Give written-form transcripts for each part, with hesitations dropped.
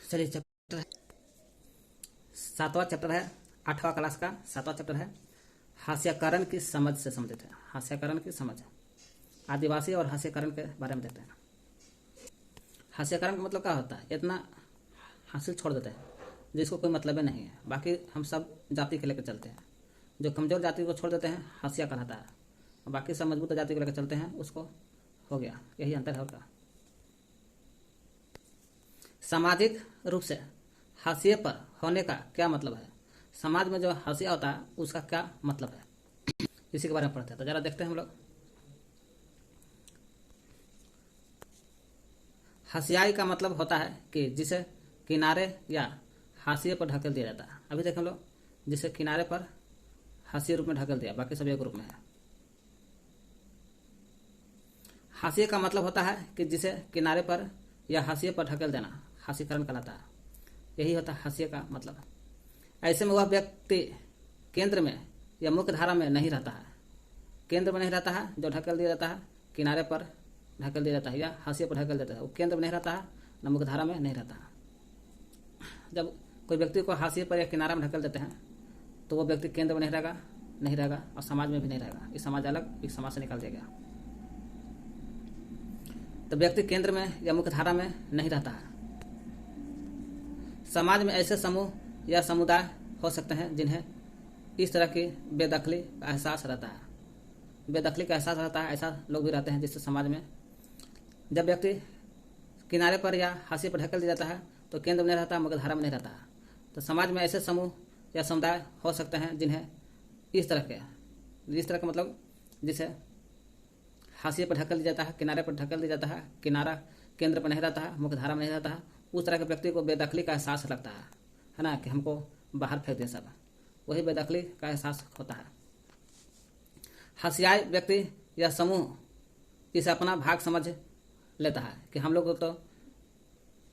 चलिए chapter 7वां chapter है, 8वां class का 7वां चैप्टर है। हास्यकरण की समझ से संबंधित है। हास्यकरण की समझ, आदिवासी और हास्यकरण के बारे में देखते हैं। हास्यकरण का मतलब क्या होता है? इतना हासिल छोड़ देते हैं जिसको कोई मतलब ही नहीं है। बाकी हम सब जाति के लेकर चलते हैं। जो कमजोर जाति को छोड़ देते हैं हास्या कहलाता है, और बाकी सब मजबूत जाति को लेकर चलते हैं उसको हो गया। यही अंतर है। और का सामाजिक रूप से हाशिए पर होने का क्या मतलब है? समाज में जो हाशिया होता है उसका क्या मतलब है, इसी के बारे में पढ़ते हैं। तो जरा देखते हैं हम लोग। हाशियाई का मतलब होता है कि जिसे किनारे या हाशिए पर ढकेल दिया जाता है। अभी देखें हम लोग, जिसे किनारे पर हाशिए रूप में ढकेल दिया, बाकी सब एक रूप में है। हाशिए का मतलब होता है कि जिसे किनारे पर या हाशिए पर ढकेल देना हास्यकरण कहलाता है। यही होता है हाशिए का मतलब। ऐसे में वह व्यक्ति केंद्र में या मुख्य धारा में नहीं रहता है। केंद्र में नहीं रहता है जो ढकेल दिया जाता है, किनारे पर ढकेल दिया जाता है या हाशिए पर ढकेल देता है, वो केंद्र में नहीं रहता है, न मुख्य धारा में नहीं रहता है। जब कोई व्यक्ति को हाशिए पर या किनारा में ढकेल देते हैं तो वो व्यक्ति केंद्र में नहीं रहेगा और समाज में भी नहीं रहेगा। इस समाज अलग, इस समाज से निकाल दिया गया। तो व्यक्ति केंद्र में या मुख्य धारा में नहीं रहता है। समाज में ऐसे समूह या समुदाय हो सकते हैं जिन्हें इस तरह की बेदखली का एहसास रहता है। बेदखली का एहसास रहता है, ऐसा लोग भी रहते हैं जिससे समाज में जब व्यक्ति किनारे पर या हाशिए पर ढकेल दिया जाता है तो केंद्र में नहीं रहता, मुख्य धारा में नहीं रहता है। तो समाज में ऐसे समूह या समुदाय हो सकते हैं जिन्हें इस तरह का मतलब जिसे हाशिए पर ढकेल दिया जाता है, किनारे पर ढकेल दिया जाता है, किनारा केंद्र पर नहीं रहता है, मुख्य धारा में नहीं रहता है, उस तरह के व्यक्ति को बेदखली का एहसास लगता है ना, कि हमको बाहर फेंक दिया सब। वही बेदखली का एहसास होता है। हाशियाई व्यक्ति या समूह इसे अपना भाग समझ लेता है कि हम लोग को तो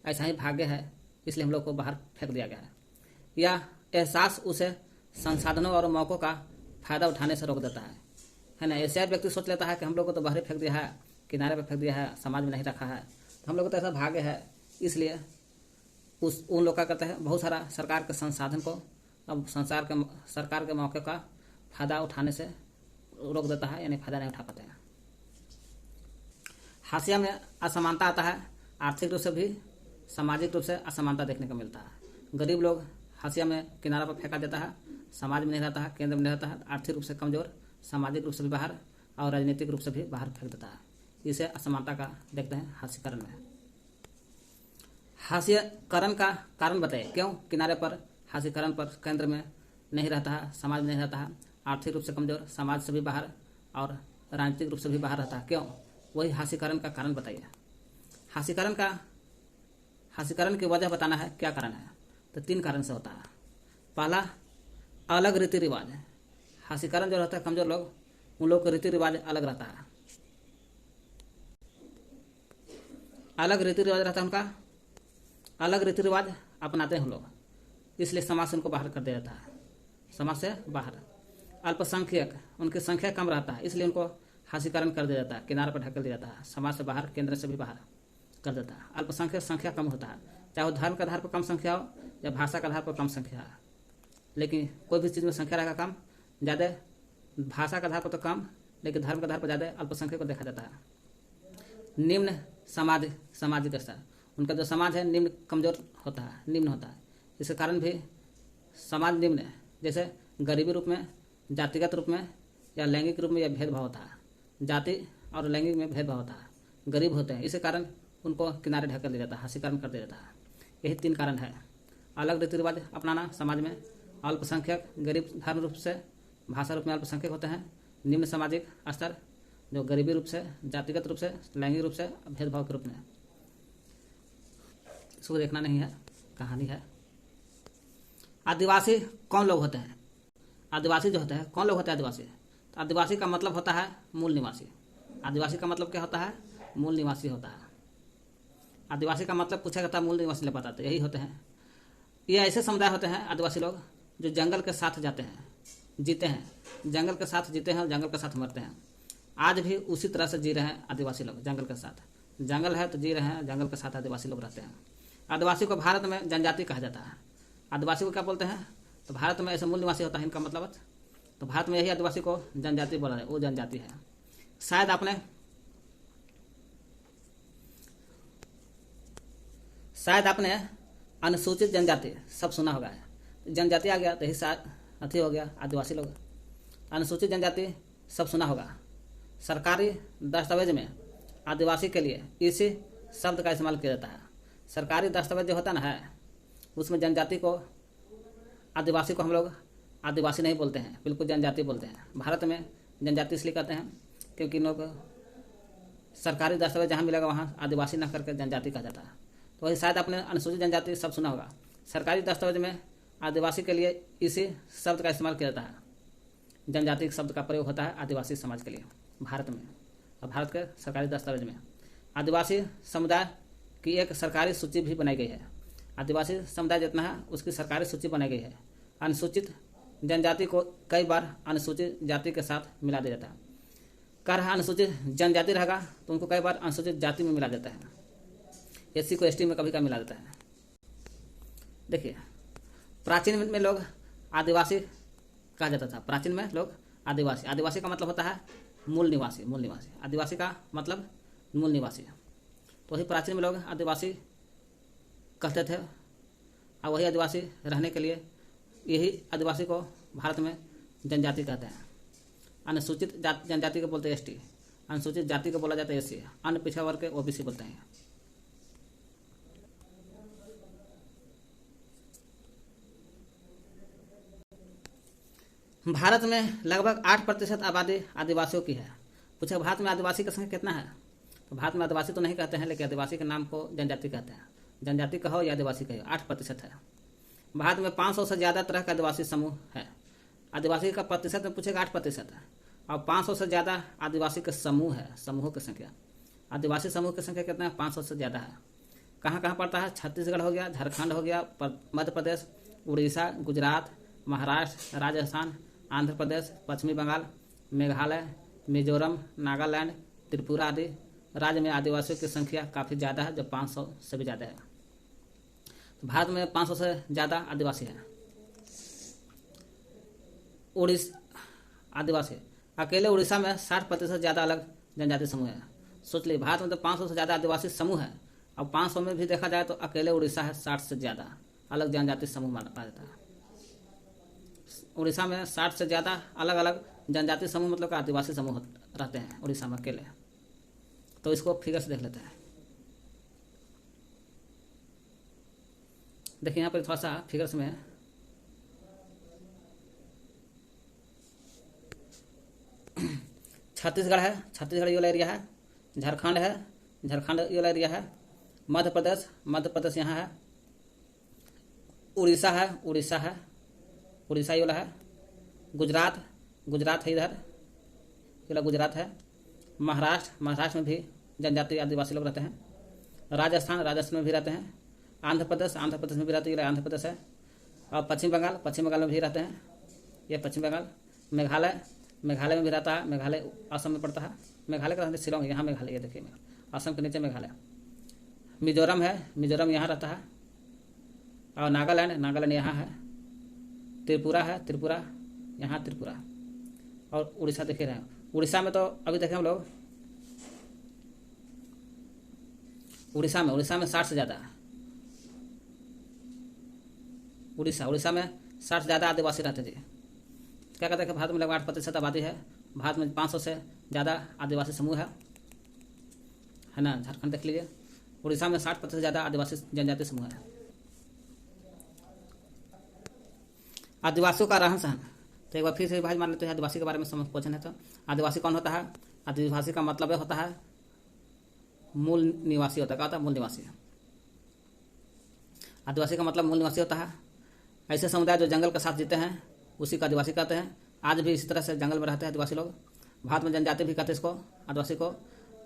ऐसा ही भाग्य है, इसलिए हम लोग को बाहर फेंक दिया गया है। यह एहसास उसे संसाधनों और मौकों का फायदा उठाने से रोक देता है ना। ऐसा व्यक्ति सोच लेता है कि हम लोग को तो बाहर फेंक दिया है, किनारे पर फेंक दिया है, समाज में नहीं रखा है, तो हम लोग को तो ऐसा भाग्य है, इसलिए उन लोग का करते हैं बहुत सारा सरकार के संसाधन को अब सरकार के मौके का फायदा उठाने से रोक देता है, यानी फायदा नहीं उठा पाते हैं। हाशिया में असमानता आता है। आर्थिक रूप से भी सामाजिक रूप से असमानता देखने को मिलता है। गरीब लोग हाशिया में किनारा पर फेंका देता है, समाज में नहीं रहता है, केंद्र में नहीं रहता है, आर्थिक रूप से कमजोर, सामाजिक रूप से भी बाहर और राजनीतिक रूप से भी बाहर फेंक देता है। इसे असमानता का देखते हैं हास्यकरण में। हास्यकरण का कारण बताइए। क्यों किनारे पर हास्यकरण पर केंद्र में नहीं रहता है, समाज में नहीं रहता है, आर्थिक रूप से कमजोर, समाज से भी बाहर और राजनीतिक रूप से भी बाहर रहता है, क्यों? वही हास्यकरण का कारण बताइए। हास्यकरण की वजह बताना है, क्या कारण है? तो 3 कारण से होता है। पहला, अलग रीति रिवाज है। हास्यकरण जो रहता है कमजोर लोग, उन लोग का रीति रिवाज अलग रहता है। अलग रीति रिवाज रहता है उनका, अलग रीति रिवाज अपनाते हैं लोग, इसलिए समाज से उनको बाहर कर दिया जाता है, समाज से बाहर। अल्पसंख्यक, उनकी संख्या कम रहता है, इसलिए उनको हास्यकरण कर दिया जाता है, किनारे पर ढकेल दिया जाता है, समाज से बाहर, केंद्र से भी बाहर कर देता है। अल्पसंख्यक संख्या कम होता है, चाहे वो धर्म के आधार पर कम संख्या हो या भाषा के आधार पर कम संख्या है, लेकिन कोई भी चीज़ में संख्या रहेगा कम, ज़्यादा भाषा के आधार पर तो कम, लेकिन धर्म के आधार पर ज़्यादा अल्पसंख्यक को देखा जाता है। निम्न सामाजिक स्तर, उनका जो समाज है निम्न कमजोर होता है, निम्न होता है। इसके कारण भी समाज निम्न है, जैसे गरीबी रूप में, जातिगत रूप में या लैंगिक रूप में यह भेदभाव होता है। जाति और लैंगिक में भेदभाव होता है, गरीब होते हैं, इसी कारण उनको किनारे ढकेल दिया जाता है, हास्यकरण कर दिया जाता है। यही 3 कारण है। अलग रीति रिवाज अपनाना समाज में, अल्पसंख्यक, गरीब धर्म रूप से, भाषा रूप में अल्पसंख्यक होते हैं, निम्न सामाजिक स्तर जो गरीबी रूप से, जातिगत रूप से, लैंगिक रूप से, भेदभाव के रूप में। इसको देखना नहीं है, कहानी है। आदिवासी कौन लोग होते हैं? आदिवासी जो होते हैं, कौन लोग होते हैं आदिवासी? तो आदिवासी का मतलब होता है मूल निवासी। आदिवासी का मतलब क्या होता है? मूल निवासी होता है। आदिवासी का मतलब पूछा जाता है, मूल निवासी ले बताते, यही होते हैं। ये ऐसे समुदाय होते हैं आदिवासी लोग जो जंगल के साथ जाते हैं, जीते हैं, जंगल के साथ जीते हैं और जंगल के साथ मरते हैं। आज भी उसी तरह से जी रहे हैं आदिवासी लोग, जंगल के साथ। जंगल है तो जी रहे हैं, जंगल के साथ आदिवासी लोग रहते हैं। आदिवासी को भारत में जनजाति कहा जाता है। आदिवासी को क्या बोलते हैं? तो भारत में ऐसे मूल निवासी होता है इनका मतलब। तो भारत में यही आदिवासी को जनजाति बोला है, वो जनजाति है। शायद आपने अनुसूचित जनजाति सब सुना होगा। जनजाति आ गया तो ही शायद अति हो गया आदिवासी लोग। अनुसूचित जनजाति सब सुना होगा। सरकारी दस्तावेज में आदिवासी के लिए इसी शब्द का इस्तेमाल किया जाता है। सरकारी दस्तावेज जो होता ना है, उसमें जनजाति को, आदिवासी को हम लोग आदिवासी नहीं बोलते हैं, बिल्कुल जनजाति बोलते हैं। भारत में जनजाति इसलिए कहते हैं क्योंकि लोग सरकारी दस्तावेज जहाँ मिलेगा वहाँ आदिवासी ना करके जनजाति कहा जाता है। तो वही शायद आपने अनुसूचित जनजाति सब सुना होगा। सरकारी दस्तावेज में आदिवासी के लिए इसी शब्द का इस्तेमाल किया जाता है। जनजाति शब्द का प्रयोग होता है आदिवासी समाज के लिए भारत में। और भारत के सरकारी दस्तावेज में आदिवासी समुदाय की एक सरकारी सूची भी बनाई गई है। आदिवासी समुदाय जितना है उसकी सरकारी सूची बनाई गई है। अनुसूचित जनजाति को कई बार अनुसूचित जाति के साथ मिला दिया जाता है। कह रहा अनुसूचित जनजाति रहेगा तो उनको कई बार अनुसूचित जाति में मिला देता है। एससी को एसटी में कभी कभी मिला देता है। देखिए, प्राचीन में लोग आदिवासी कहा जाता था। प्राचीन में लोग आदिवासी, आदिवासी का मतलब होता है मूल निवासी। मूल निवासी, आदिवासी का मतलब मूल निवासी। तो वही प्राचीन में लोग आदिवासी कहते थे। और वही आदिवासी रहने के लिए यही आदिवासी को भारत में जनजाति कहते हैं। अनुसूचित जनजाति को बोलते हैं एसटी, अनुसूचित जाति को बोला जाता है एससी, अन्य पिछड़ा वर्ग के ओबीसी बोलते हैं। भारत में लगभग 8% आबादी आदिवासियों की है। पूछे भारत में आदिवासी की संख्या कितना है? तो भारत में आदिवासी तो नहीं कहते हैं, लेकिन आदिवासी के नाम को जनजाति कहते हैं। जनजाति कहो या आदिवासी कहो, 8% है। भारत में 500 से ज़्यादा तरह का आदिवासी समूह है। आदिवासी का प्रतिशत में पूछेगा 8% है। और 500 से ज़्यादा आदिवासी के समूह है। समूहों की संख्या, आदिवासी समूह की संख्या कितना है? 500 से ज़्यादा है। कहाँ कहाँ पड़ता है? छत्तीसगढ़ हो गया, झारखंड हो गया, मध्य प्रदेश, उड़ीसा, गुजरात, महाराष्ट्र, राजस्थान, आंध्र प्रदेश, पश्चिमी बंगाल, मेघालय, मिजोरम, नागालैंड, त्रिपुरा आदि राज्य में आदिवासियों की संख्या काफ़ी ज़्यादा है, जो 500 से भी ज़्यादा है। तो भारत में 500 से ज़्यादा आदिवासी हैं। आदिवासी अकेले उड़ीसा में 60% ज़्यादा अलग जनजाति समूह है। सोच लीजिए, भारत में तो 500 से ज़्यादा आदिवासी समूह है। अब 500 में भी देखा जाए तो अकेले उड़ीसा है 60 से ज़्यादा अलग जनजाति समूह माना जाता है। उड़ीसा में 60 से ज़्यादा अलग अलग जनजाति समूह मतलब का आदिवासी समूह रहते हैं उड़ीसा में अकेले। तो इसको फिगर से देख लेते हैं। देखिए यहाँ पर थोड़ा सा फिगर्स में छत्तीसगढ़ है, छत्तीसगढ़ ये वाला एरिया है। झारखंड है, झारखंड ये वाला एरिया है। मध्य प्रदेश यहाँ है। उड़ीसा है, उड़ीसा है, उड़ीसा ये वाला है। गुजरात है, इधर ये वाला गुजरात है। महाराष्ट्र में भी जनजाति आदिवासी लोग रहते हैं। राजस्थान में भी रहते हैं। आंध्र प्रदेश में भी रहते हैं, आंध्र प्रदेश है। और पश्चिम बंगाल में भी रहते हैं, ये पश्चिम बंगाल। मेघालय में भी रहता है। मेघालय असम में पड़ता है। मेघालय का शिलोंग, यहाँ मेघालय, ये देखिए असम के नीचे मेघालय। मिजोरम है, मिजोरम यहाँ रहता है। और नागालैंड यहाँ है। त्रिपुरा है, त्रिपुरा यहाँ त्रिपुरा। और उड़ीसा देखे रहे हैं। उड़ीसा में तो अभी देखें हम लोग, उड़ीसा में 60 से ज़्यादा है। उड़ीसा में 60 से ज़्यादा आदिवासी रहते थे। क्या कहते हैं? भारत में लगभग 8% आबादी है। भारत में 500 से ज़्यादा आदिवासी समूह है ना। झारखंड देख लीजिए, उड़ीसा में 60% से ज़्यादा आदिवासी जनजाति समूह है। आदिवासियों का रहन सहन, तो एक बार फिर से भाई मान लेते हैं आदिवासी के बारे में समझ क्वेश्चन है। तो आदिवासी कौन होता है? आदिवासी का मतलब होता है मूल निवासी होता है। क्या होता है? मूल निवासी। आदिवासी का मतलब मूल निवासी होता है। ऐसे समुदाय जो जंगल के साथ जीते हैं उसी को आदिवासी कहते हैं। आज भी इसी तरह से जंगल में रहते हैं आदिवासी लोग। भारत में जनजाति भी कहते हैं इसको, आदिवासी को।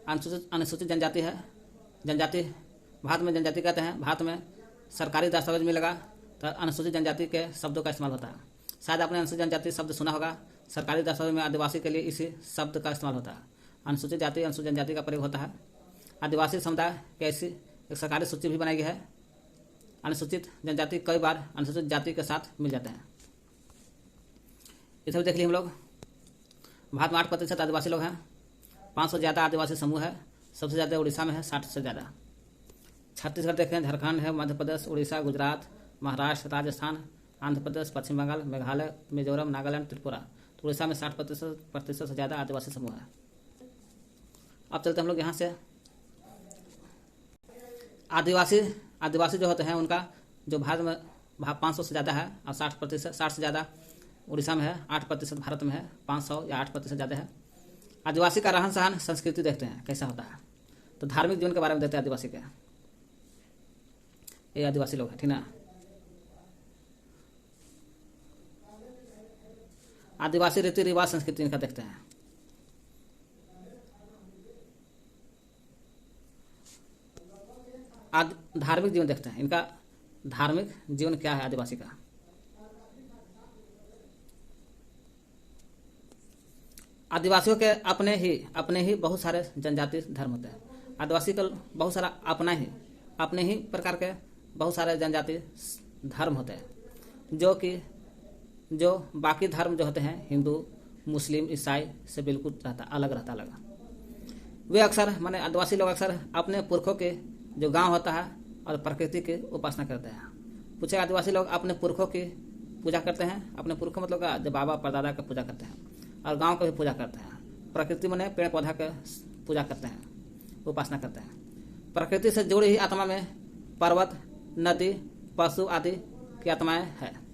अनुसूचित जनजाति है। जनजाति भारत में जनजाति कहते हैं। भारत में सरकारी दस्तावेज मिलेगा तो अनुसूचित जनजाति के शब्दों का इस्तेमाल होता है। शायद आपने अनुसूचित जनजाति शब्द सुना होगा। सरकारी दस्तावेज में आदिवासी के लिए इसी शब्द का इस्तेमाल होता है। अनुसूचित जाति, अनुसूचित जनजाति का प्रयोग होता है। आदिवासी समुदाय की ऐसी एक सरकारी सूची भी बनाई गई है अनुसूचित जनजाति कई बार अनुसूचित जाति के साथ मिल जाते हैं। इधर देख लिए हम लोग भारत में 8% आदिवासी लोग हैं। 500 से ज़्यादा आदिवासी समूह है। सबसे ज़्यादा उड़ीसा में है, 60 से ज़्यादा। छत्तीसगढ़ देखें, झारखंड है, मध्य प्रदेश, उड़ीसा, गुजरात, महाराष्ट्र, राजस्थान, आंध्र प्रदेश, पश्चिम बंगाल, मेघालय, मिजोरम, नागालैंड, त्रिपुरा। तो उड़ीसा में 60% से ज़्यादा आदिवासी समूह है। अब चलते हम लोग यहाँ से आदिवासी जो होते हैं उनका जो भारत में 500 से ज़्यादा है और 60 से ज़्यादा उड़ीसा में है, 8% भारत में है, 500 या 8% ज़्यादा है। आदिवासी का रहन सहन संस्कृति देखते हैं कैसा होता है। तो धार्मिक जीवन के बारे में देखते हैं आदिवासी के। ये आदिवासी लोग हैं, ठीक ना। आदिवासी रीति रिवाज संस्कृति इनका देखते हैं। धार्मिक जीवन देखते हैं इनका। धार्मिक जीवन क्या है आदिवासी का। आदिवासियों के अपने ही बहुत सारे जनजातीय धर्म होते हैं। आदिवासी का बहुत सारा अपने ही प्रकार के बहुत सारे जनजातीय धर्म होते हैं जो बाकी धर्म जो होते हैं हिंदू, मुस्लिम, ईसाई से बिल्कुल अलग रहता। वे अक्सर माने आदिवासी लोग अक्सर अपने पुरखों के जो गांव होता है और प्रकृति की उपासना करते हैं। पूछे आदिवासी लोग अपने पुरखों की पूजा करते हैं। अपने पुरखों मतलब का जो बाबा परदादा का पूजा करते हैं और गांव का भी पूजा करते हैं। प्रकृति में पेड़ पौधा के पूजा करते हैं, उपासना करते हैं। प्रकृति से जुड़ी हुई आत्मा में पर्वत, नदी, पशु आदि की आत्माएं हैं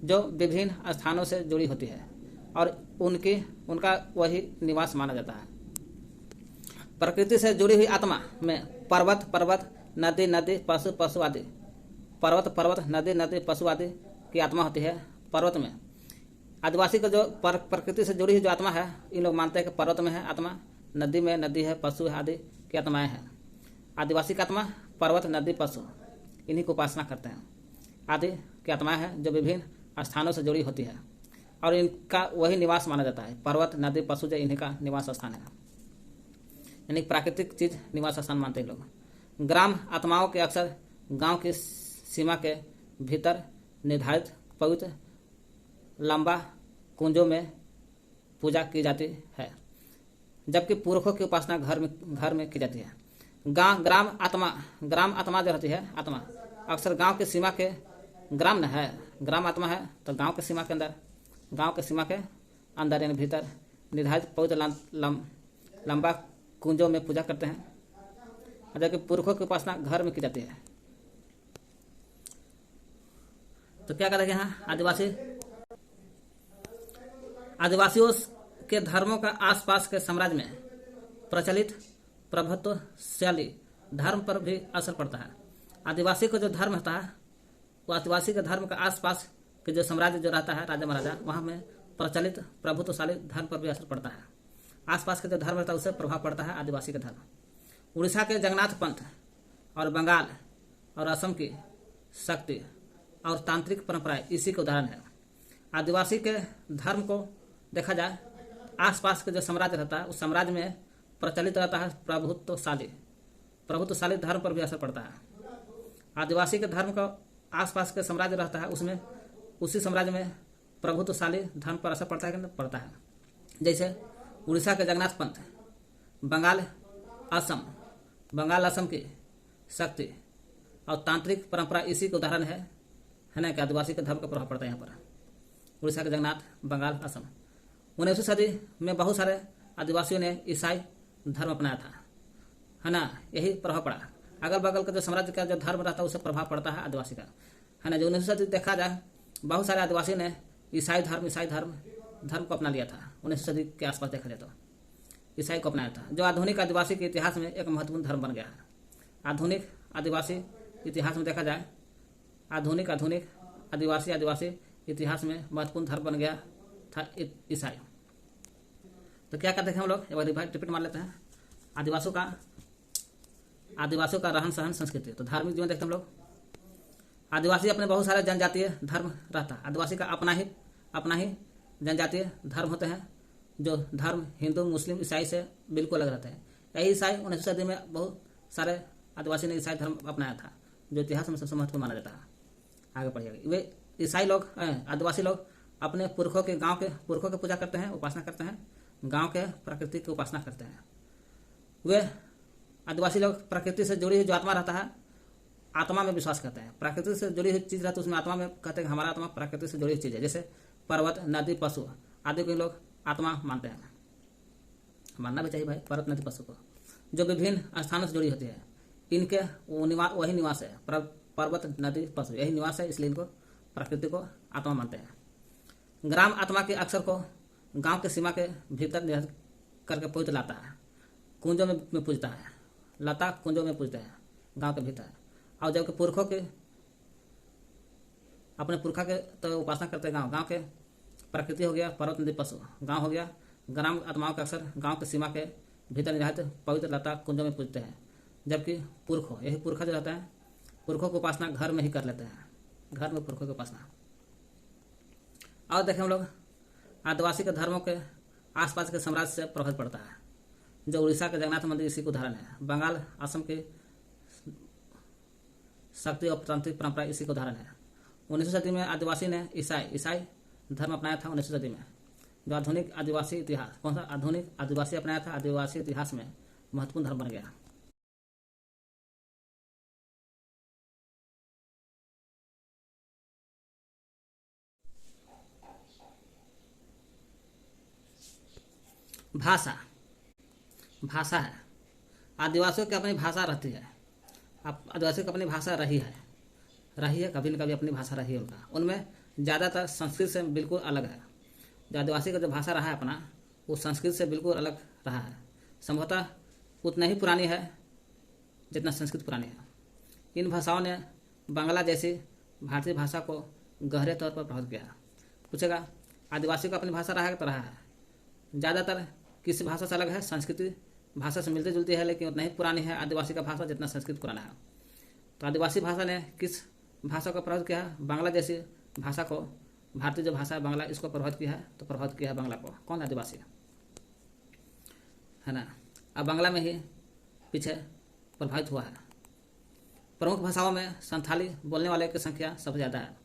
जो विभिन्न स्थानों से जुड़ी होती है और उनका वही निवास माना जाता है। प्रकृति से जुड़ी हुई आत्मा में पर्वत, नदी, पशु आदि। पर्वत, नदी, पशु आदि की आत्मा होती है पर्वत में। आदिवासी का जो प्रकृति से जुड़ी हुई जो आत्मा है, इन लोग मानते हैं कि पर्वत में है आत्मा, नदी में नदी है, पशु है आदि की आत्माएं हैं। आदिवासी का आत्मा पर्वत, नदी, पशु इन्हीं को उपासना करते हैं। आदि की आत्माएं हैं जो विभिन्न स्थानों से जुड़ी होती है और इनका वही निवास माना जाता है। पर्वत, नदी, पशु जो इन्हीं का निवास स्थान है, यानी प्राकृतिक चीज निवास स्थान मानते हैं लोग। ग्राम आत्माओं के अक्सर गांव की सीमा के भीतर निर्धारित पवित्र लंबा कुंजों में पूजा की जाती है, जबकि पुरखों की उपासना घर में की जाती है। ग्राम आत्मा जो रहती है आत्मा अक्सर गांव की सीमा के ग्राम आत्मा है तो गांव की सीमा के अंदर यानी भीतर निर्धारित पवित्र लंबा कुंजों में पूजा करते हैं, जबकि पुरखों की उपासना घर में की जाती है। तो क्या कहते हैं यहाँ आदिवासियों के धर्मों का आसपास के साम्राज्य में प्रचलित प्रभुत्वशाली धर्म पर भी असर पड़ता है। आदिवासी का जो धर्म होता है वो आदिवासी के धर्म का आसपास के जो साम्राज्य जो रहता है राजा महाराजा, वहां में प्रचलित प्रभुत्वशाली धर्म पर भी असर पड़ता है। आसपास के जो धर्म रहता है उससे प्रभाव पड़ता है आदिवासी का धर्म। उड़ीसा के जगन्नाथ पंथ और बंगाल और असम की शक्ति और तांत्रिक परंपराएं इसी के उदाहरण है। आदिवासी के धर्म को देखा जाए, आसपास के जो साम्राज्य रहता है उस साम्राज्य में प्रचलित रहता है प्रभुत्वशाली धर्म पर भी असर पड़ता है। आदिवासी के धर्म का आसपास के साम्राज्य रहता है उसमें उसी साम्राज्य में प्रभुत्वशाली धर्म पर असर पड़ता है कि नहीं पड़ता है। जैसे उड़ीसा के जगन्नाथ पंथ, बंगाल असम की शक्ति और तांत्रिक परंपरा इसी के उदाहरण है ना कि आदिवासी के धर्म का प्रभाव पड़ता है। यहाँ पर उड़ीसा के जगन्नाथ, बंगाल, असम। 19वीं सदी में बहुत सारे आदिवासियों ने ईसाई धर्म अपनाया था, है ना। यही प्रभाव पड़ा। अगल बगल का जो साम्राज्य का जो धर्म रहता है उससे प्रभाव पड़ता है आदिवासी का, है ना। जो 19वीं सदी देखा जाए बहुत सारे आदिवासी ने ईसाई धर्म को अपना लिया था। 19वीं सदी के आसपास देखा जाए तो ईसाई को अपनाया था, जो आधुनिक आदिवासी के इतिहास में एक महत्वपूर्ण धर्म बन गया है। आधुनिक आदिवासी इतिहास में देखा जाए आधुनिक आदिवासी इतिहास में महत्वपूर्ण धर्म बन गया था ईसाई। तो क्या करते हैं हम लोग, एक बार रिपीट मार लेते हैं। आदिवासियों का रहन सहन संस्कृति। तो धार्मिक जीवन देखते हैं हम लोग। आदिवासी अपने बहुत सारे जनजातीय धर्म रहता है। आदिवासी का अपना ही जनजातीय धर्म होते हैं, जो धर्म हिंदू, मुस्लिम, ईसाई से बिल्कुल अलग रहते हैं। यही ईसाई 19वीं सदी में बहुत सारे आदिवासी ने ईसाई धर्म अपनाया था। जो इतिहास में सबसे महत्वपूर्ण माना जाता है। आगे पढ़िएगा। वे ईसाई लोग, आदिवासी लोग अपने पुरखों के, गांव के पुरखों की पूजा करते हैं, उपासना करते हैं, गांव के प्रकृति की उपासना करते हैं। वे आदिवासी लोग प्रकृति से जुड़ी हुई जो आत्मा रहता है, आत्मा में विश्वास करते हैं। प्रकृति से जुड़ी हुई चीज रहती है उसमें आत्मा में कहते हैं कि हमारा आत्मा प्रकृति से जुड़ी हुई चीज है। जैसे पर्वत, नदी, पशु आदि को लोग आत्मा मानते हैं। मानना भी चाहिए भाई पर्वत, नदी, पशु को, जो विभिन्न स्थानों से जुड़ी होती है। इनके वही निवास है। पर्वत, नदी, पशु यही निवास है, इसलिए इनको प्रकृति को आत्मा मानते हैं। ग्राम आत्मा के अक्षर को गांव के सीमा के भीतर निहित करके पवित्र लाता है। कुंजों में पूजता है, लता कुंजों में पूजते हैं गांव के भीतर। और जबकि पुरखों के, अपने पुरखा के तो उपासना करते हैं गांव के प्रकृति हो गया, पर्वत, नदी, पशु गांव हो गया। ग्राम आत्माओं के अक्सर गांव के सीमा के भीतर निहित पवित्र लता कुंजों में पूजते हैं। जबकि पुरखों, यही पुरखा जो रहता है, पुरखों की उपासना घर में ही कर लेते हैं, घर में पुरखों की उपासना। और देखें हम लोग आदिवासी के धर्मों के आसपास के साम्राज्य से प्रभावित पड़ता है। जो उड़ीसा के जगन्नाथ मंदिर इसी का उदाहरण है। बंगाल, असम की शक्ति और तांत्रिक परंपरा इसी का उदाहरण है। 19वीं सदी में आदिवासी ने ईसाई धर्म अपनाया था। 19वीं सदी में जो आधुनिक आदिवासी इतिहास, कौन सा आधुनिक आदिवासी अपनाया था, आदिवासी इतिहास में महत्वपूर्ण धर्म बन गया। भाषा है। आदिवासियों की अपनी भाषा रहती है। आदिवासियों की अपनी भाषा रही है, कभी न कभी अपनी भाषा रही है उनका। उनमें ज़्यादातर संस्कृत से बिल्कुल अलग है। जो आदिवासी का जो भाषा रहा है अपना, वो संस्कृत से बिल्कुल अलग रहा है। संभवतः उतना ही पुरानी है जितना संस्कृत पुरानी है। इन भाषाओं ने बांग्ला जैसी भारतीय भाषा को गहरे तौर पर प्रभावित किया। पूछेगा आदिवासी को अपनी भाषा रहा है तो रहा है। ज़्यादातर किसी भाषा से अलग है, संस्कृति भाषा से मिलती जुलती है, लेकिन उतना ही पुरानी है आदिवासी का भाषा जितना संस्कृत पुराना है। तो आदिवासी भाषा ने किस भाषा को प्रभावित किया है? बांग्ला जैसी भाषा को, भारतीय जो भाषा है बांग्ला, इसको प्रभावित किया है। तो प्रभावित किया है बांग्ला को कौन? आदिवासी है ना। अब बांग्ला में ही पीछे प्रभावित हुआ है। प्रमुख भाषाओं में संथाली बोलने वाले की संख्या सबसे ज़्यादा है।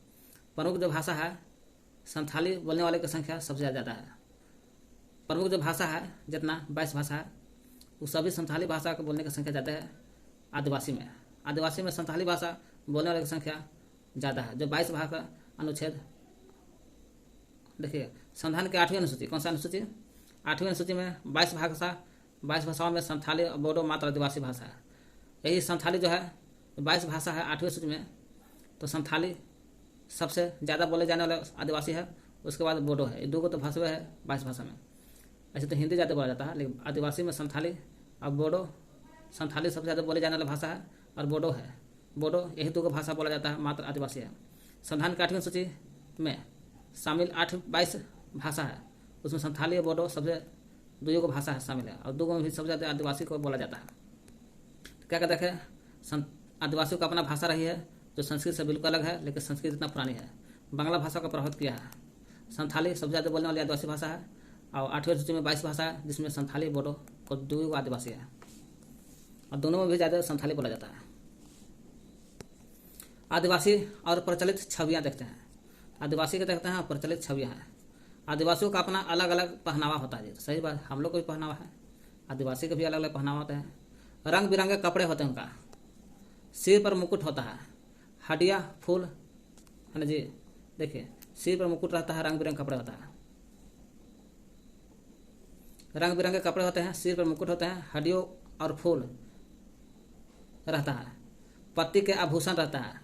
प्रमुख जो भाषा है, संथाली बोलने वाले की संख्या सबसे ज़्यादा है। प्रमुख जो भाषा है, जितना 22 भाषा है, वो सभी संथाली भाषा को बोलने की संख्या ज़्यादा है आदिवासी में। आदिवासी में संथाली भाषा बोलने वाले की संख्या ज़्यादा है। जो 22 भाषा का अनुच्छेद देखिए, संविधान की 8वीं अनुसूची, कौन सा अनुसूची? 8वीं अनुसूची में 22 भाषाओं में संथाली और बोडो मात्र आदिवासी भाषा है। यही संथाली जो है 22 भाषा है 8वीं सूची में, तो संथाली सबसे ज़्यादा बोले जाने वाला आदिवासी है। उसके बाद बोडो है। ये दो को तो भाषा है 22 भाषा में। ऐसे तो हिंदी ज़्यादा बोला जाता है, लेकिन आदिवासी में संथाली और बोडो, संथाली सबसे ज़्यादा बोले जाने वाला भाषा है और बोडो है। बोडो, यही दो को भाषा बोला जाता है, मात्र आदिवासी है। संविधान की 8वीं सूची में शामिल 22 भाषा है, उसमें संथाली और बोडो सबसे दो को भाषा है शामिल है, और दो में भी सबसे ज़्यादा आदिवासी को बोला जाता है। तो क्या कहते हैं, आदिवासियों का अपना भाषा रही है जो संस्कृत से बिल्कुल अलग है, लेकिन संस्कृत इतना पुरानी है। बांग्ला भाषा को प्रभावित किया है। संथाली सबसे ज़्यादा बोलने वाली आदिवासी भाषा है, और 8वीं सूची में 22 भाषा है, जिसमें संथाली बोडो को दो आदिवासी है, और दोनों में भी ज़्यादा संथाली बोला जाता है। आदिवासी और प्रचलित छवियाँ देखते हैं। आदिवासी के देखते हैं और प्रचलित छवियाँ हैं। आदिवासियों का अपना अलग अलग पहनावा होता है। सही बात, हम लोग को भी पहनावा है, आदिवासी का भी अलग अलग पहनावा होता है। रंग बिरंगे कपड़े होते हैं उनका। सिर पर मुकुट होता है, हड्डियाँ फूल है ना जी। देखिए, सिर पर मुकुट रहता है, रंग बिरंगे कपड़े होता है। रंग बिरंगे कपड़े होते हैं, सिर पर मुकुट होते हैं, हड्डियों और फूल रहता है। पत्ती के आभूषण रहता है,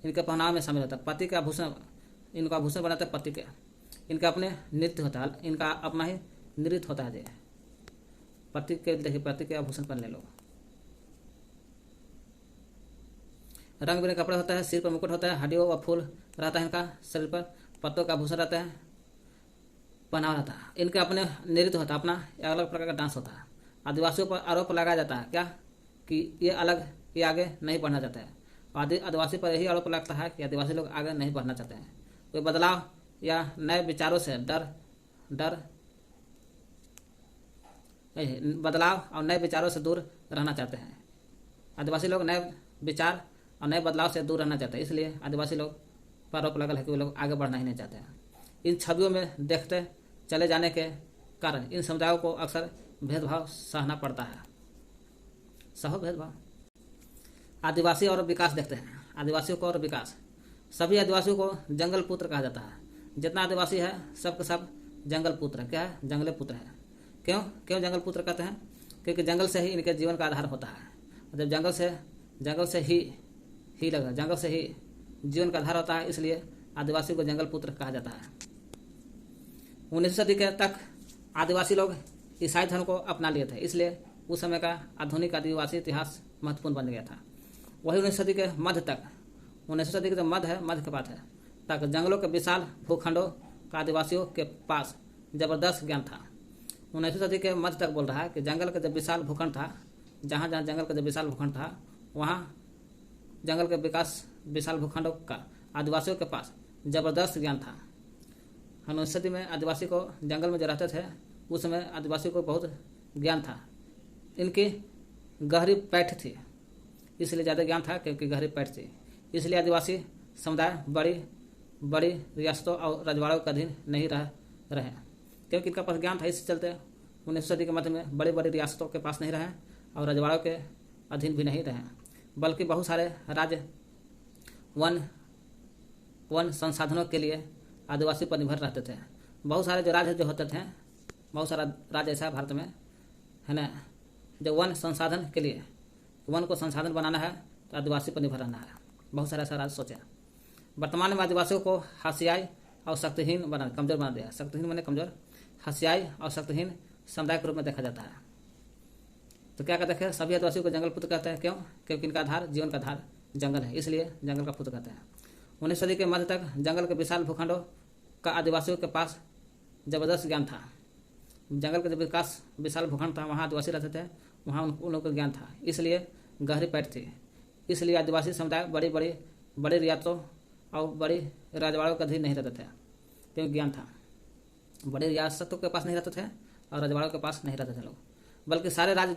इनके पहनावे में शामिल होता है। पत्ती के आभूषण, इनका आभूषण बनाते हैं पत्ती के। इनका अपने नृत्य होता है, इनका अपना ही नृत्य होता है। पत्ती के, देखिए पत्ती के आभूषण पहन ले लोग। रंग बिरंगे कपड़े होता है, सिर पर मुकुट होता है, हड्डियों और फूल रहता है इनका शरीर पर, पत्तों का आभूषण रहता है, पहनावा रहता है। इनके अपने नृत्य होता है, अपना अलग प्रकार का डांस होता है। आदिवासियों पर आरोप लगाया जाता है क्या, कि ये अलग, ये आगे नहीं बढ़ना चाहते हैं। आदिवासी पर यही आरोप लगता है कि आदिवासी लोग आगे नहीं बढ़ना चाहते हैं। कोई बदलाव या नए विचारों से बदलाव और नए विचारों से दूर रहना चाहते हैं। आदिवासी लोग नए विचार और नए बदलाव से दूर रहना चाहते हैं। इसलिए आदिवासी लोग पर आरोप लगल है कि वो लोग आगे बढ़ना ही नहीं चाहते हैं। इन छवियों में देखते चले जाने के कारण इन समुदायों को अक्सर भेदभाव सहना पड़ता है। सहो भेदभाव। आदिवासी और विकास देखते हैं। आदिवासियों को और विकास। सभी आदिवासियों को जंगल पुत्र कहा जाता है। जितना आदिवासी है सबके सब जंगल पुत्र है। क्या है? जंगले पुत्र है। क्यों क्यों जंगल पुत्र कहते हैं? क्योंकि जंगल से ही इनके जीवन का आधार होता है। जब जंगल से ही जीवन का आधार होता है, इसलिए आदिवासी को जंगल पुत्र कहा जाता है। 19वीं सदी के तक आदिवासी लोग ईसाई धर्म को अपना लिए थे, इसलिए उस समय का आधुनिक आदिवासी इतिहास महत्वपूर्ण बन गया था। वही 19वीं सदी के मध्य तक, 19वीं सदी के जो मध्य के बात है, तक जंगलों के विशाल भूखंडों का आदिवासियों के पास जबरदस्त ज्ञान था। 19वीं सदी के मध्य तक बोल रहा है कि जंगल का जब विशाल भूखंड था, जहाँ जहाँ जंगल का जब विशाल भूखंड था, वहाँ जंगल के विशाल भूखंडों का आदिवासियों के पास जबरदस्त ज्ञान था। 19वीं सदी में आदिवासी को जंगल में जो रहते थे, उस समय आदिवासियों को बहुत ज्ञान था। इनकी गहरी पैठ थी, इसलिए ज़्यादा ज्ञान था क्योंकि गहरी पैठ थी। इसलिए आदिवासी समुदाय बड़ी रियासतों और रजवाड़ों के अधीन नहीं रहे, क्योंकि इनका पास ज्ञान था। इस चलते 19वीं सदी के मध्य में बड़ी रियासतों के पास नहीं रहे और रजवाड़ों के अधीन भी नहीं रहे, बल्कि बहुत सारे राज्य वन संसाधनों के लिए आदिवासी पर निर्भर रहते थे। बहुत सारे जो राज्य जो होते थे, बहुत सारा राज्य ऐसा भारत में है ना, जो वन संसाधन के लिए, वन को संसाधन बनाना है तो आदिवासी पर निर्भर रहना है। बहुत सारा ऐसा राज्य सोचा। वर्तमान में आदिवासियों को हसियाई और शक्तिहीन कमजोर बना दिया। शक्तिहीन माने कमजोर, हसियाई और शक्तिहीन समुदाय के रूप में देखा जाता है। तो क्या कहते हैं? सभी आदिवासियों को जंगल पुत्र कहते हैं। क्यों? क्योंकि इनका आधार, जीवन का आधार जंगल है, इसलिए जंगल का पुत्र कहते हैं। 19वीं सदी के मध्य तक जंगल के विशाल भूखंडों का आदिवासियों के पास जबरदस्त ज्ञान था। जंगल का जो विशाल भूखंड था, वहाँ आदिवासी रहते थे, वहाँ उन लोगों का ज्ञान था, इसलिए गहरी पैठ थी। इसलिए आदिवासी समुदाय बड़ी रियासतों और बड़ी राजवाड़ों के अधीन नहीं रहते थे, क्योंकि ज्ञान था। बड़ी रियासतों के पास नहीं रहते थे और राजवाड़ों के पास नहीं रहते थे लोग, बल्कि सारे राज्य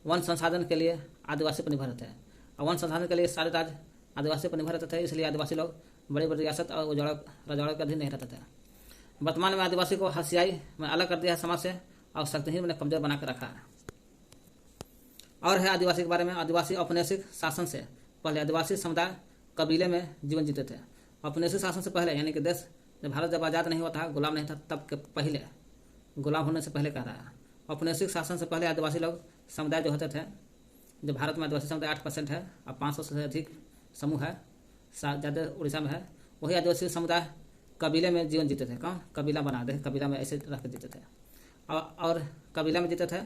वन संसाधन के लिए आदिवासी पर निर्भर रहते हैं। और वन संसाधन के लिए सारे राज्य आदिवासी पर निर्भर रहते थे, इसलिए आदिवासी लोग बड़ी रियासत और राजवाड़ों के अधीन नहीं रहते थे। वर्तमान में आदिवासी को हसियाई में अलग कर दिया है समाज से और शक्तिहीन में कमजोर बना कर रखा है। और है आदिवासी के बारे में। आदिवासी औपनिवेशिक शासन से पहले आदिवासी समुदाय कबीले में जीवन जीते थे। औपनिवेशिक शासन से पहले, यानी कि देश भारत जब आज़ाद नहीं हुआ था, गुलाम नहीं था, तब के पहले, गुलाम होने से पहले कह रहा है। औपनिवेशिक शासन से पहले आदिवासी लोग समुदाय जो होते थे, जो भारत में आदिवासी समुदाय 8% है और 500 से अधिक समूह है, ज़्यादा उड़ीसा में है, वही आदिवासी समुदाय कबीले में जीवन जीते थे। कौन? कबीला बना दे, कबीला में ऐसे रह कर जीते थे और कबीला में जीते थे।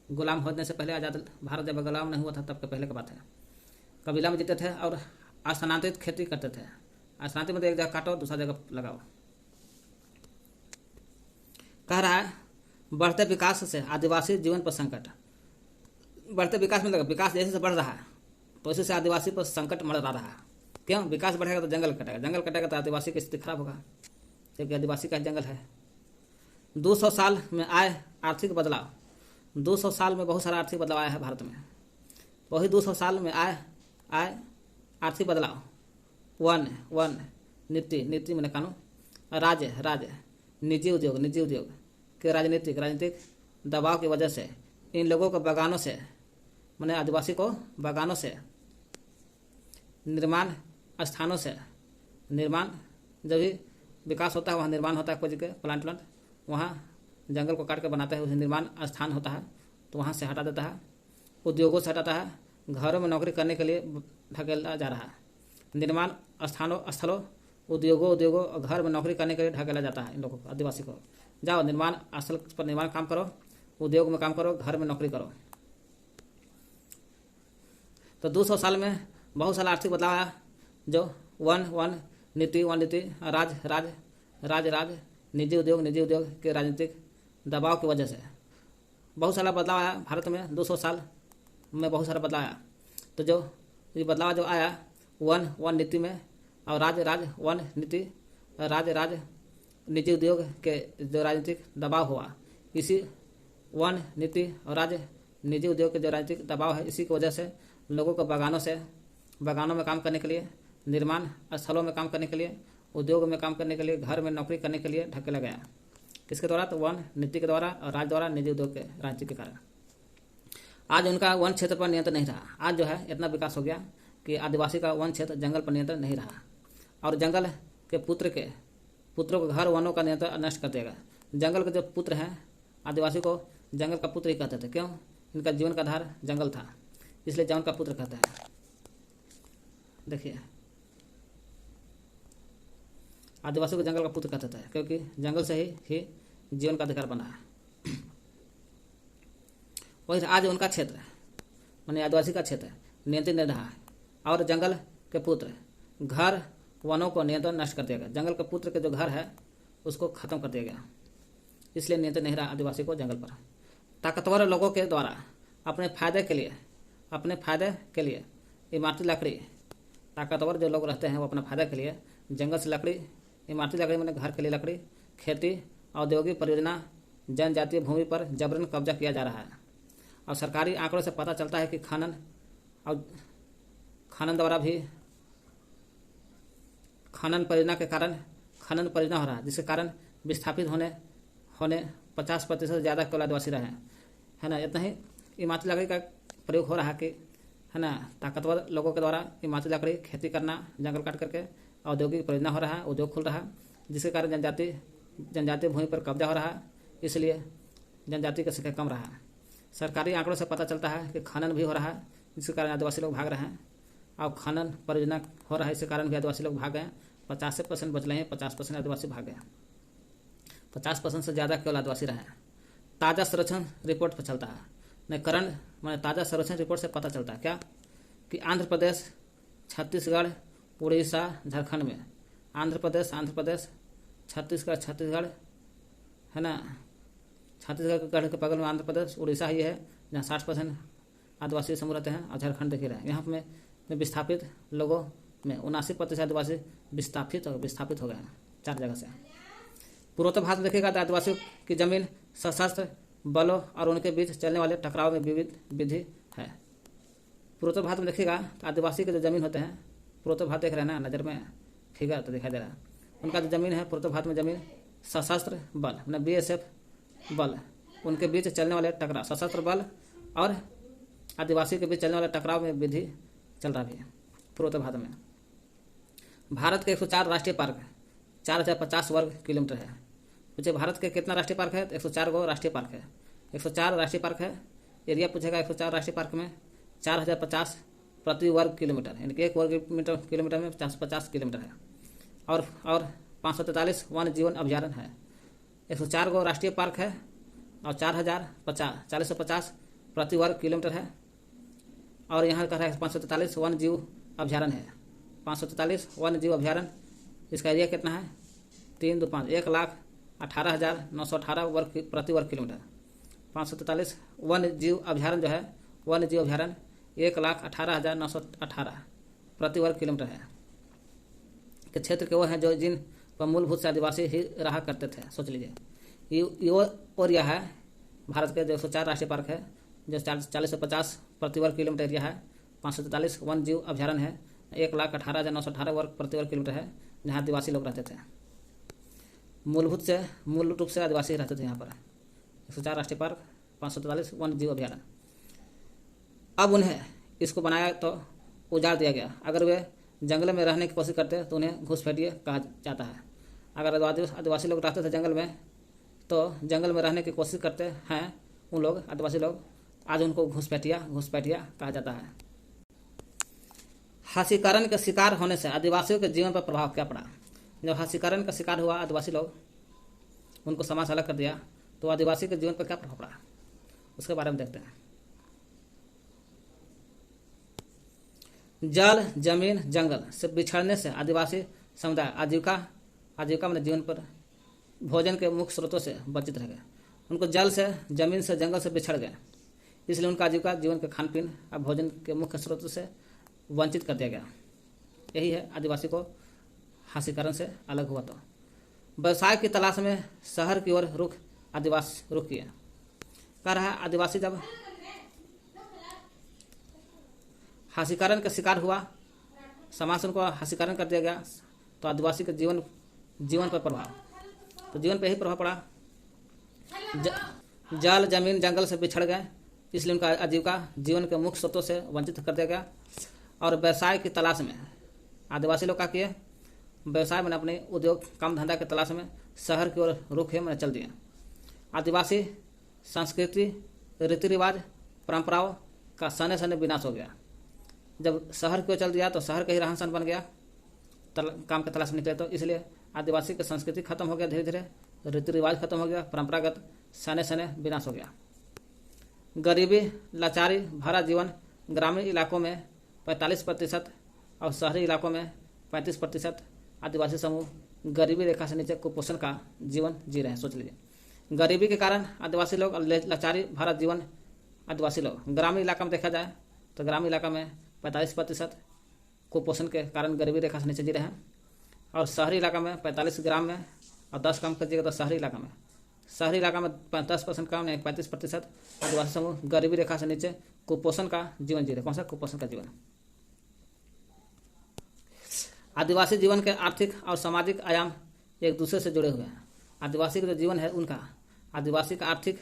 गुलाम होने से पहले, आज़ाद भारत जब गुलाम नहीं हुआ था तब के पहले की बात है। कबीला में जीते थे और स्थानांतरित खेती करते थे। स्थानांतरित मतलब एक जगह काटो दूसरा जगह लगाओ। कह रहा है बढ़ते विकास से आदिवासी जीवन पर संकट। बढ़ते विकास में विकास जैसे से बढ़ रहा है तो इसी से आदिवासी पर संकट मर रहा है। क्यों? विकास बढ़ेगा तो जंगल कटेगा, जंगल कटेगा तो आदिवासी की स्थिति खराब होगा, क्योंकि आदिवासी का जंगल है। 200 साल में आए आर्थिक बदलाव। 200 साल में बहुत सारा आर्थिक बदलाव आया है भारत में। वही 200 साल में आए आर्थिक बदलाव। वन नीति में कानून, राज्य निजी उद्योग के राजनीतिक दबाव की वजह से इन लोगों को बागानों से, मैंने आदिवासी को बागानों से, निर्माण स्थानों से, निर्माण जब भी विकास होता है वहाँ निर्माण होता है, कोई जगह प्लांट वहाँ जंगल को काट कर बनाता है, उसे निर्माण स्थान होता है तो वहाँ से हटा देता है। उद्योगों से हटाता है, घरों में नौकरी करने के लिए ढकेला जा रहा है। निर्माण स्थलों उद्योगों और घर में नौकरी करने के लिए ढकेला जाता है इन लोगों को, आदिवासी को। जाओ निर्माण स्थल पर निर्माण काम करो, उद्योग में काम करो, घर में नौकरी करो। तो 200 साल में बहुत सारा आर्थिक बदलाव आया, जो वन नीति राज निजी उद्योग के राजनीतिक दबाव की वजह से बहुत सारा बदलाव आया भारत में। 200 साल में बहुत सारा बदलाव आया। तो जो ये बदलाव जो आया वन नीति में और वन नीति राज निजी उद्योग के जो राजनीतिक दबाव हुआ, इसी वन नीति और निजी उद्योग के जो राजनीतिक दबाव है, इसी की वजह से लोगों को बागानों से बागानों में काम करने के लिए, निर्माण स्थलों में काम करने के लिए, उद्योग में काम करने के लिए, घर में नौकरी करने के लिए ढकेला गया। किसके द्वारा? तो वन नीति के द्वारा और राज्य द्वारा निजी उद्योग के राजनीति के कारण। आज उनका वन क्षेत्र पर नियंत्रण नहीं रहा। आज जो है इतना विकास हो गया कि आदिवासी का वन क्षेत्र जंगल पर नियंत्रण नहीं रहा, और जंगल के पुत्रों को घर वनों का नियंत्रण नष्ट कर देगा। जंगल के जो पुत्र हैं आदिवासी को जंगल का पुत्र ही कहते थे। क्यों? इनका जीवन का आधार जंगल था, इसलिए जंगल का पुत्र कहते हैं। देखिए, आदिवासी को जंगल का पुत्र कहते थे क्योंकि जंगल से ही जीवन का अधिकार बना है। वही आज उनका क्षेत्र माने आदिवासी का क्षेत्र नियंत्रित नहीं रहा है, और जंगल के पुत्र घर वनों को नियंत्रण नष्ट कर दिया गया। जंगल के पुत्र के जो घर है उसको खत्म कर दिया गया, इसलिए नियंत्रण नहीं रहा आदिवासी को जंगल पर। ताकतवर लोगों के द्वारा अपने फायदे के लिए इमारती लकड़ी, ताकतवर जो लोग रहते हैं वो अपने फायदे के लिए जंगल से लकड़ी, इमारती लकड़ी मैंने घर के लिए लकड़ी, खेती, औद्योगिक परियोजना, जनजातीय भूमि पर जबरन कब्जा किया जा रहा है। और सरकारी आंकड़ों से पता चलता है कि खनन द्वारा भी खनन परियोजना के कारण खनन परियोजना हो रहा है, जिसके कारण विस्थापित होने 50% से ज़्यादा केवल आदिवासी रहे हैं, है ना। इतना ही इमारती लकड़ी का प्रयोग हो रहा है कि, है ना, ताकतवर लोगों के द्वारा इमारती लकड़ी खेती करना, जंगल काट करके औद्योगिक परियोजना हो रहा है, उद्योग खुल रहा है, जिसके कारण जनजातीय भूमि पर कब्जा हो रहा है, इसलिए जनजाति की संख्या कम रहा है। सरकारी आंकड़ों से पता चलता है कि खनन भी हो रहा है, जिसके कारण आदिवासी लोग भाग रहे हैं, और खनन परियोजना हो रहा है, इसके कारण भी आदिवासी लोग भाग गए। 50% बच रहे हैं, 50% आदिवासी भाग गए, 50% से ज़्यादा केवल आदिवासी रहे हैं। ताज़ा सर्वेक्षण रिपोर्ट पर चलता है, नहीं करंट मैंने ताज़ा सर्वेक्षण रिपोर्ट से पता चलता है क्या कि आंध्र प्रदेश, छत्तीसगढ़, उड़ीसा, झारखंड में आंध्र प्रदेश, छत्तीसगढ़, है ना, छत्तीसगढ़ के बगल में आंध्र प्रदेश, उड़ीसा ही है जहाँ 60% आदिवासी समूह रहते हैं, और झारखंड देखिए रहे। यहाँ में विस्थापित लोगों में 79% आदिवासी विस्थापित हो गए हैं 4 जगह से। पूर्वोत्तर भारत में देखिएगा तो आदिवासियों की जमीन सशस्त्र बलों और उनके बीच चलने वाले टकराव में विधि है। पूर्वोत्तर भारत में देखिएगा तो आदिवासी के जो जमीन होते हैं, पूर्वोत्तर भारत देख रहे हैं ना, नज़र में फिगर तो दिखाई दे रहा है, उनका जो जमीन है पूर्वोत्तर भारत में जमीन सशस्त्र बल मतलब BSF बल, उनके बीच चलने वाले टकराव, सशस्त्र बल और आदिवासी के बीच चलने वाले टकराव में विधि चल रहा भी है पूर्वोत्तर भारत में। भारत के 104 राष्ट्रीय पार्क 4050 वर्ग किलोमीटर है। पूछे भारत के कितना राष्ट्रीय पार्क है? तो 104 गो राष्ट्रीय पार्क है। 104 राष्ट्रीय पार्क है। एरिया पूछेगा 104 राष्ट्रीय पार्क में 4050 प्रति वर्ग किलोमीटर, यानी कि 1 वर्ग किलोमीटर में 50 किलोमीटर है। और 543 वन जीवन अभ्यारण्य है। 104 गो राष्ट्रीय पार्क है और 450 प्रति वर्ग किलोमीटर है। और यहाँ कह रहा है 543 वन जीव अभ्यारण्य है। 543 वन जीव अभ्यारण्य, इसका एरिया कितना है? 325 1,18,918 वर्ग प्रति वर्ग किलोमीटर। 543 वन जीव अभ्यारण्य जो है, वन जीव अभ्यारण्य 1,18,918 प्रति वर्ग किलोमीटर है के क्षेत्र के वो हैं जो जिन पर मूलभूत से आदिवासी ही रहा करते थे। सोच लीजिए, ये एरिया है भारत के जो 104 राष्ट्रीय पार्क है, जो 4050 प्रति वर्ग किलोमीटर एरिया है। 543 वन जीव अभ्यारण्य है, 1,18,918 वर्ग प्रति वर्ग किलोमीटर है, जहाँ आदिवासी लोग रहते थे। मूल रूप से आदिवासी रहते थे यहाँ पर। 104 राष्ट्रीय पार्क, 543 वन जीव अभ्यारण्य। अब उन्हें इसको बनाया तो उजाड़ दिया गया। अगर वे जंगल में रहने की कोशिश करते तो उन्हें घुसपैठिए कहा जाता है। अगर आदिवासी लोग रहते थे जंगल में, तो जंगल में रहने की कोशिश करते हैं उन लोग, आदिवासी लोग, आज उनको घुसपैठिया कहा जाता है। हाशीकरण के शिकार होने से आदिवासियों के जीवन पर प्रभाव क्या पड़ा? जब हाशीकरण का शिकार हुआ आदिवासी लोग, उनको समाज से अलग कर दिया, तो आदिवासी के जीवन पर क्या प्रभाव पड़ा, उसके बारे में देखते हैं। जल, जमीन, जंगल से बिछड़ने से आदिवासी समुदाय आजीविका में जीवन पर भोजन के मुख्य स्रोतों से वंचित रह गए। उनको जल से, जमीन से, जंगल से बिछड़ गए, इसलिए उनका आजीविका, जीवन के खान पीन और भोजन के मुख्य स्रोतों से वंचित कर दिया गया। यही है आदिवासी को हाशीकरण से अलग हुआ। तो व्यवसाय की तलाश में शहर की ओर आदिवासी रुख किए। कह रहा है आदिवासी जब हाशीकरण का शिकार हुआ समाज से उनको हास्यीकरण कर दिया गया, तो आदिवासी के जीवन पर प्रभाव, तो जीवन पर यही प्रभाव पड़ा। जल जमीन जंगल से बिछड़ गए, इसलिए उनका आजीविका जीवन के मुख्य स्रोतों से वंचित कर दिया गया। और व्यवसाय की तलाश में आदिवासी लोग क्या किए, व्यवसाय में अपने उद्योग काम धंधा की तलाश में शहर की ओर रुख में चल दिए। आदिवासी संस्कृति रीति रिवाज परंपराओं का सने सने विनाश हो गया। जब शहर की ओर चल दिया तो शहर का ही रहन सहन बन गया, काम की तलाश में निकले, तो इसलिए आदिवासी की संस्कृति खत्म हो गया, धीरे धीरे रीति रिवाज खत्म हो गया, परंपरागत सने सने विनाश हो गया। गरीबी लाचारी भरा जीवन, ग्रामीण इलाकों में 45% और शहरी इलाकों में 35% आदिवासी समूह गरीबी रेखा से नीचे कुपोषण का जीवन जी रहे हैं। सोच लीजिए, गरीबी के कारण आदिवासी लोग, लाचारी भरा जीवन आदिवासी लोग। ग्रामीण इलाका में देखा जाए तो ग्रामीण इलाका में 45% कुपोषण के कारण गरीबी रेखा से नीचे जी रहे हैं, और शहरी इलाका में 45 ग्राम में, और 10 कम करिएगा तो शहरी इलाका में 10% कम नहीं 35% आदिवासी समूह गरीबी रेखा से नीचे कुपोषण का जीवन जी रहे। कौन सा कुपोषण का जीवन? आदिवासी जीवन के आर्थिक और सामाजिक आयाम एक दूसरे से जुड़े हुए हैं। आदिवासी का जो जीवन है उनका, आदिवासी का आर्थिक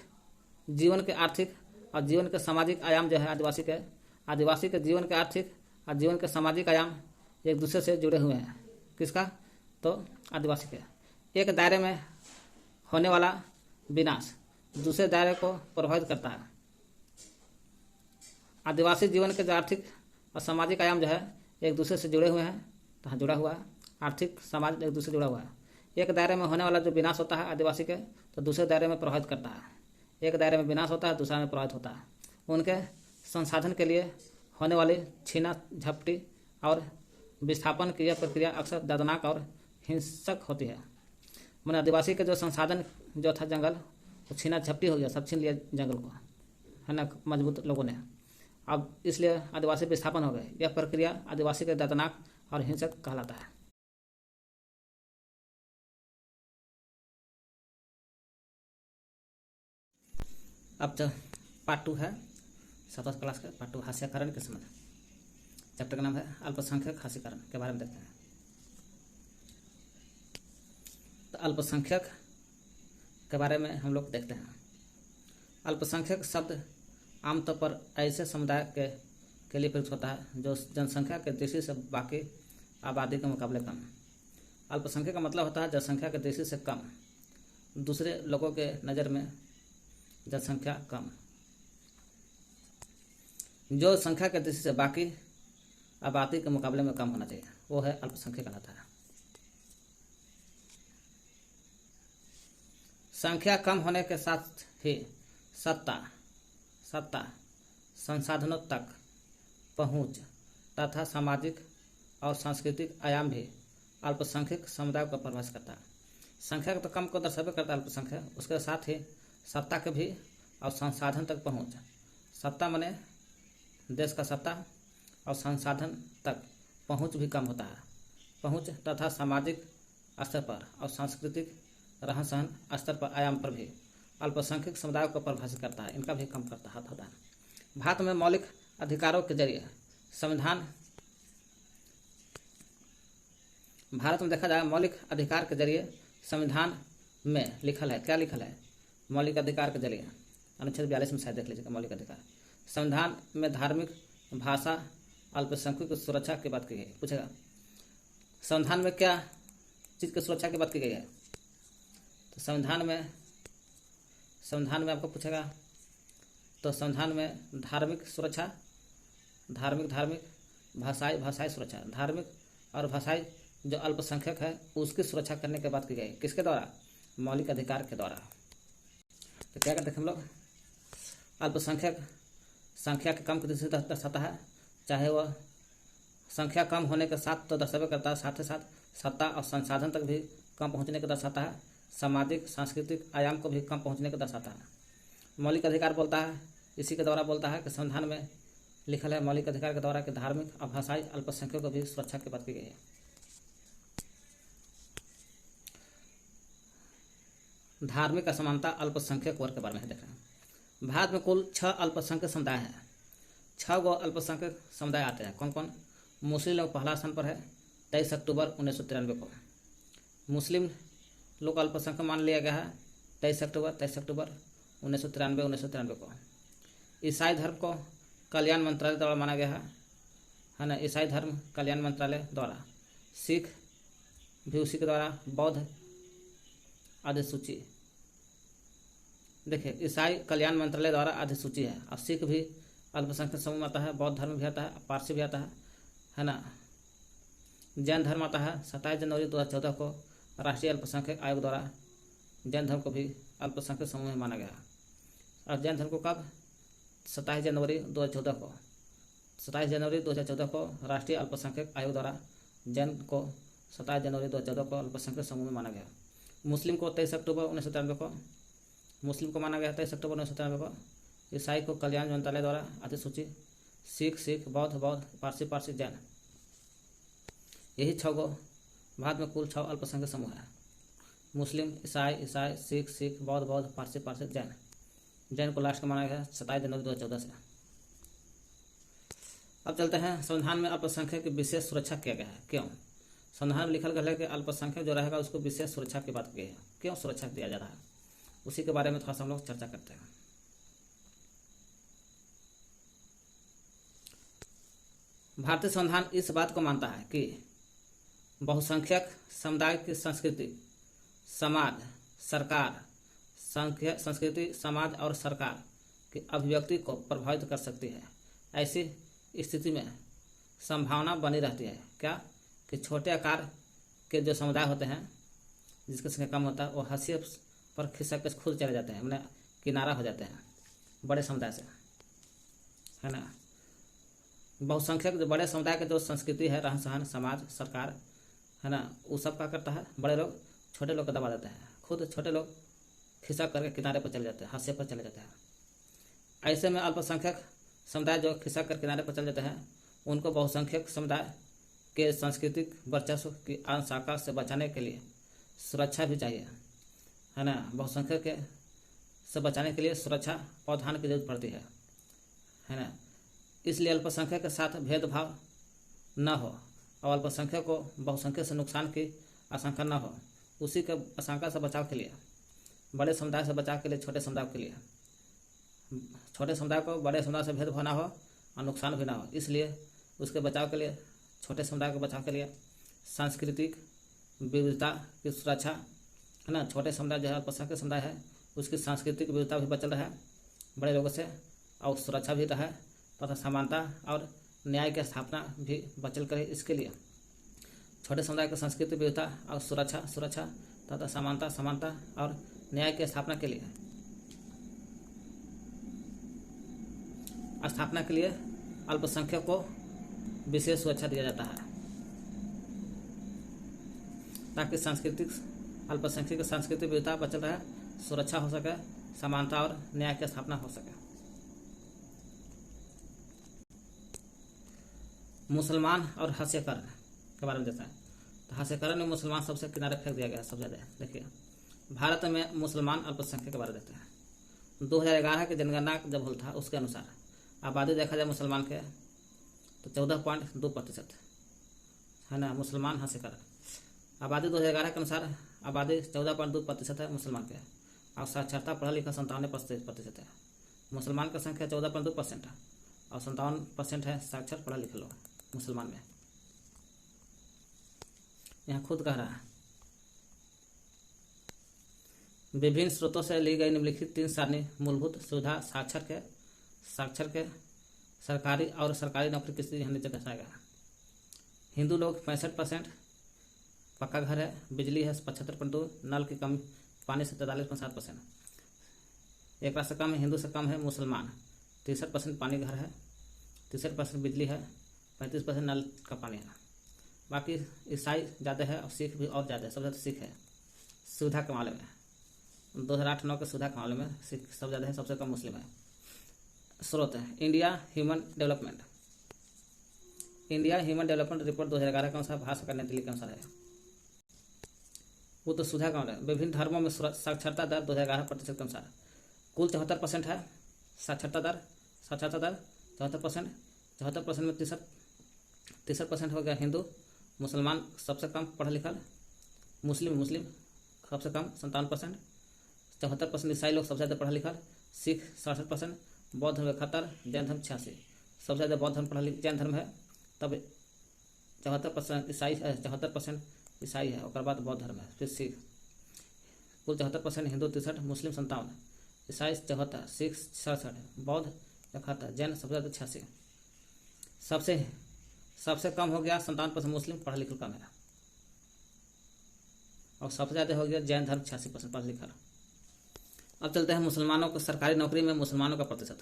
जीवन के आर्थिक और जीवन के सामाजिक आयाम जो है आदिवासी के जीवन के आर्थिक और जीवन के सामाजिक आयाम एक दूसरे से जुड़े हुए हैं। किसका? तो आदिवासी के। एक दायरे में होने वाला विनाश दूसरे दायरे को प्रभावित करता है। आदिवासी जीवन के जो आर्थिक और सामाजिक आयाम जो है एक दूसरे से जुड़े हुए हैं, तो जुड़ा हुआ है, आर्थिक समाज एक दूसरे से जुड़ा हुआ है। एक दायरे में होने वाला जो विनाश होता है आदिवासी के, तो दूसरे दायरे में प्रभावित करता है। एक दायरे में विनाश होता है, दूसरा में प्रभावित होता है। उनके संसाधन के लिए होने वाली छीना झपटी और विस्थापन की यह प्रक्रिया अक्सर दर्दनाक और हिंसक होती है। मैंने आदिवासी के जो संसाधन जो था जंगल, वो छीना झपटी हो गया, सब छीन लिया जंगल को, है ना, मजबूत लोगों ने। अब इसलिए आदिवासी विस्थापन हो गए। यह प्रक्रिया आदिवासी के दर्दनाक और हिंसक कहलाता है। अब पार्ट 2 है 7th क्लास का पार्ट 2 हास्यकरण के संबंध। चैप्टर का नाम है अल्पसंख्यक हास्यकरण के बारे में देखते हैं। तो अल्पसंख्यक के बारे में हम लोग देखते हैं। अल्पसंख्यक शब्द आमतौर पर ऐसे समुदाय के लिए प्रयुक्त होता है जो जनसंख्या के दृष्टि से बाकी आबादी के मुकाबले कम। अल्पसंख्यक का मतलब होता है जनसंख्या के दृष्टि से कम, दूसरे लोगों के नज़र में जनसंख्या कम, जो संख्या के दृष्टि से बाकी आबादी के मुकाबले में कम होना चाहिए, वो है अल्पसंख्यक कहलाता है। संख्या कम होने के साथ ही सत्ता संसाधनों तक पहुंच तथा सामाजिक और सांस्कृतिक आयाम भी अल्पसंख्यक समुदाय को परिभाषित करता है। संख्या तो कम को दर्शावे करता है अल्पसंख्यक, उसके साथ ही सत्ता के भी और संसाधन तक पहुंच। सत्ता माने देश का सत्ता, और संसाधन तक पहुंच भी कम होता है। पहुंच तथा सामाजिक स्तर पर और सांस्कृतिक रहन सहन स्तर पर आयाम पर भी अल्पसंख्यक समुदाय को परिभाषित करता है, इनका भी कम करता होता है। भारत में मौलिक अधिकारों के जरिए संविधान, भारत में देखा जाए मौलिक अधिकार के जरिए संविधान में लिखल है, क्या लिखल है? मौलिक अधिकार के जरिए अनुच्छेद 42 में शायद देख लीजिएगा मौलिक अधिकार। संविधान में धार्मिक, भाषा, अल्पसंख्यक सुरक्षा की बात की गई है। पूछेगा संविधान में क्या चीज़ की सुरक्षा की बात की गई है? तो संविधान में आपको पूछेगा तो संविधान में धार्मिक सुरक्षा, धार्मिक भाषाई सुरक्षा, धार्मिक और भाषाई जो अल्पसंख्यक है उसकी सुरक्षा करने की बात की गई। किसके द्वारा? मौलिक अधिकार के द्वारा। तो क्या करते हैं हम लोग? अल्पसंख्यक संख्या के कम की दृष्टि से दर्शाता है, चाहे वह संख्या कम होने के साथ तो दर्शावे करता है, साथ ही साथ सत्ता और संसाधन तक भी कम पहुंचने को दर्शाता है, सामाजिक सांस्कृतिक आयाम को भी कम पहुंचने को दर्शाता है। मौलिक अधिकार बोलता है, इसी के द्वारा बोलता है कि संविधान में लिखल है मौलिक अधिकार के द्वारा कि धार्मिक और भाषाई अल्पसंख्यकों को भी सुरक्षा की बात की गई है। धार्मिक असमानता अल्पसंख्यक वर्ग के बारे में देख रहे हैं। भारत में कुल 6 अल्पसंख्यक समुदाय हैं। 6 गो अल्पसंख्यक समुदाय आते हैं। कौन कौन? मुस्लिम लोग पहला स्थान पर है 23 अक्टूबर 1993 को। मुस्लिम लोग अल्पसंख्यक मान लिया गया है 23 अक्टूबर 1993 को। ईसाई धर्म को कल्याण मंत्रालय द्वारा माना गया है ना, ईसाई धर्म कल्याण मंत्रालय द्वारा। सिख भी उसी के द्वारा। बौद्ध अधिसूची, देखिए ईसाई कल्याण मंत्रालय द्वारा अधिसूची है। और सिख भी अल्पसंख्यक समूह में आता है, बौद्ध धर्म भी आता है, पारसी भी आता है ना। जैन धर्म आता है 27 जनवरी 2014 को राष्ट्रीय अल्पसंख्यक आयोग द्वारा जैन धर्म को भी अल्पसंख्यक समूह में माना गया। और जैन धर्म को कब? 27 जनवरी 2014 को। 27 जनवरी 2014 को राष्ट्रीय अल्पसंख्यक आयोग द्वारा जैन को 27 जनवरी 2014 को अल्पसंख्यक समूह में माना गया। मुस्लिम को 23 अक्टूबर 1993 को, मुस्लिम को माना गया 23 अक्टूबर 1993 को। ईसाई को कल्याण मंत्रालय द्वारा अधिसूची। सिख बौद्ध पारसी जैन, यही 6 गो भारत में कुल 6 अल्पसंख्यक समूह है। मुस्लिम, ईसाई, सिख बौद्ध पारसी जैन। जैन को लास्ट में माना गया 27 जनवरी 2014 से। अब चलते हैं संविधान में अल्पसंख्यक की विशेष सुरक्षा किया गया है। क्यों? संविधान में लिखा गया है कि अल्पसंख्यक जो रहेगा उसको विशेष सुरक्षा की बात की है। क्यों सुरक्षा दिया जा रहा है, उसी के बारे में थोड़ा सा हम लोग चर्चा करते हैं। भारतीय संविधान इस बात को मानता है कि बहुसंख्यक समुदाय की संस्कृति, समाज, सरकार, संस्कृति, समाज और सरकार की अभिव्यक्ति को प्रभावित कर सकती है। ऐसी स्थिति में संभावना बनी रहती है क्या कि छोटे आकार के जो समुदाय होते हैं जिसकी संख्या कम होता है वो हाशिए पर खिसक के खुद चले जाते हैं, मैंने किनारा हो जाते हैं बड़े समुदाय से, है ना। बहुसंख्यक जो बड़े समुदाय के जो संस्कृति है, रहन सहन, समाज, सरकार, है ना, वो सब क्या करता है, बड़े लोग छोटे लोग को दबा देते हैं, खुद छोटे लोग खिसक करके किनारे पर चले जाते हैं, हाशिए पर चले जाते हैं। ऐसे में अल्पसंख्यक समुदाय जो खिसक कर किनारे पर चले जाते हैं उनको बहुसंख्यक समुदाय के सांस्कृतिक वर्चस्व की आशंका से बचाने के लिए सुरक्षा भी चाहिए, है ना। बहुसंख्यक के से बचाने के लिए सुरक्षा प्रावधान की जरूरत पड़ती है ना। इसलिए अल्पसंख्यक के साथ भेदभाव न हो और अल्पसंख्यक को बहुसंख्यक से नुकसान की आशंका न हो, उसी के आशंका से बचाव के लिए, बड़े समुदाय से बचाव के लिए छोटे समुदाय के लिए, छोटे समुदाय को बड़े समुदाय से भेदभाव ना हो और नुकसान भी ना हो, इसलिए उसके बचाव के लिए, छोटे समुदाय के बचाव के लिए सांस्कृतिक विविधता की सुरक्षा, है ना। छोटे समुदाय जो है अल्पसंख्यक समुदाय है उसकी सांस्कृतिक विविधता भी बचल रहे बड़े लोगों से और सुरक्षा भी रहे तथा समानता और न्याय की स्थापना भी बचल करे। इसके लिए छोटे समुदाय की सांस्कृतिक विविधता और सुरक्षा तथा समानता और न्याय की स्थापना के लिए अल्पसंख्यक को विशेष सुरक्षा दिया जाता है ताकि अल्पसंख्यक की सांस्कृतिक विविधता बचल रहे, सुरक्षा हो सके, समानता और न्याय की स्थापना हो सके। मुसलमान और हास्यकरण के बारे में देता है। तो हास्यकरण में मुसलमान सबसे किनारे फेंक दिया गया सबसे ज़्यादा। देखिए भारत में मुसलमान अल्पसंख्यक के बारे में देते हैं। 2011 की जनगणना जब हुआ था उसके अनुसार आबादी देखा जाए मुसलमान के तो 14.2% है ना, मुसलमान हास्यकरण। आबादी 2011 के अनुसार आबादी 14.2% है मुसलमान के, और साक्षरता पढ़ा लिखा 97% है। मुसलमान की संख्या 14.2% है और 57% है साक्षर पढ़ा लिखे लोग मुसलमान में। यहाँ खुद कह रहा है विभिन्न स्रोतों से ली गई निम्नलिखित 3 सारणी मूलभूत सुविधा साक्षर के सरकारी और सरकारी नौकरी की स्थिति नीचे दर्शाएगा। हिंदू लोग 65%, पक्का घर है, बिजली है 75.2, नल की कमी पानी से 43.7%। एक राष्ट्र कम हिंदू से कम है मुसलमान, 63% पानी घर है, 63% बिजली है, 35% नल का पानी है। बाकी ईसाई ज़्यादा है और सिख भी और ज़्यादा है, सबसे ज़्यादा सिख है सुविधा के मामले में। 2008-9 के सुविधा के मामले में सिख सब ज़्यादा है, सबसे कम मुस्लिम है। स्रोत है इंडिया ह्यूमन डेवलपमेंट रिपोर्ट 2011 के अनुसार, भारत सरकार नई दिल्ली के अनुसार है। वो तो सुविधा का मामला है। विभिन्न धर्मों में साक्षरता दर 2011% के अनुसार कुल 74% है साक्षरता दर 74% में 63% हो गया हिंदू, मुसलमान सबसे कम पढ़ा लिखा, मुस्लिम सबसे कम 57%, 74% ईसाई लोग सबसे ज़्यादा पढ़ा लिखा, सिख 67%, बौद्ध धर्म 71, जैन धर्म 86, सबसे ज़्यादा बौद्ध धर्म पढ़ा लिखा जैन धर्म है, तब 74% ईसाई 74% ईसाई है, और बाद बौद्ध धर्म है, फिर सिख। कुल 74% हिंदू 63, मुस्लिम 57, ईसाई 74, सिख 67, बौद्ध 71, जैन सबसे ज़्यादा 86। सबसे कम हो गया 57% मुस्लिम पढ़ा लिखा कम है, और सबसे ज़्यादा हो गया जैन धर्म 86% पढ़ा लिखा। अब चलते हैं मुसलमानों को सरकारी नौकरी में मुसलमानों का प्रतिशत।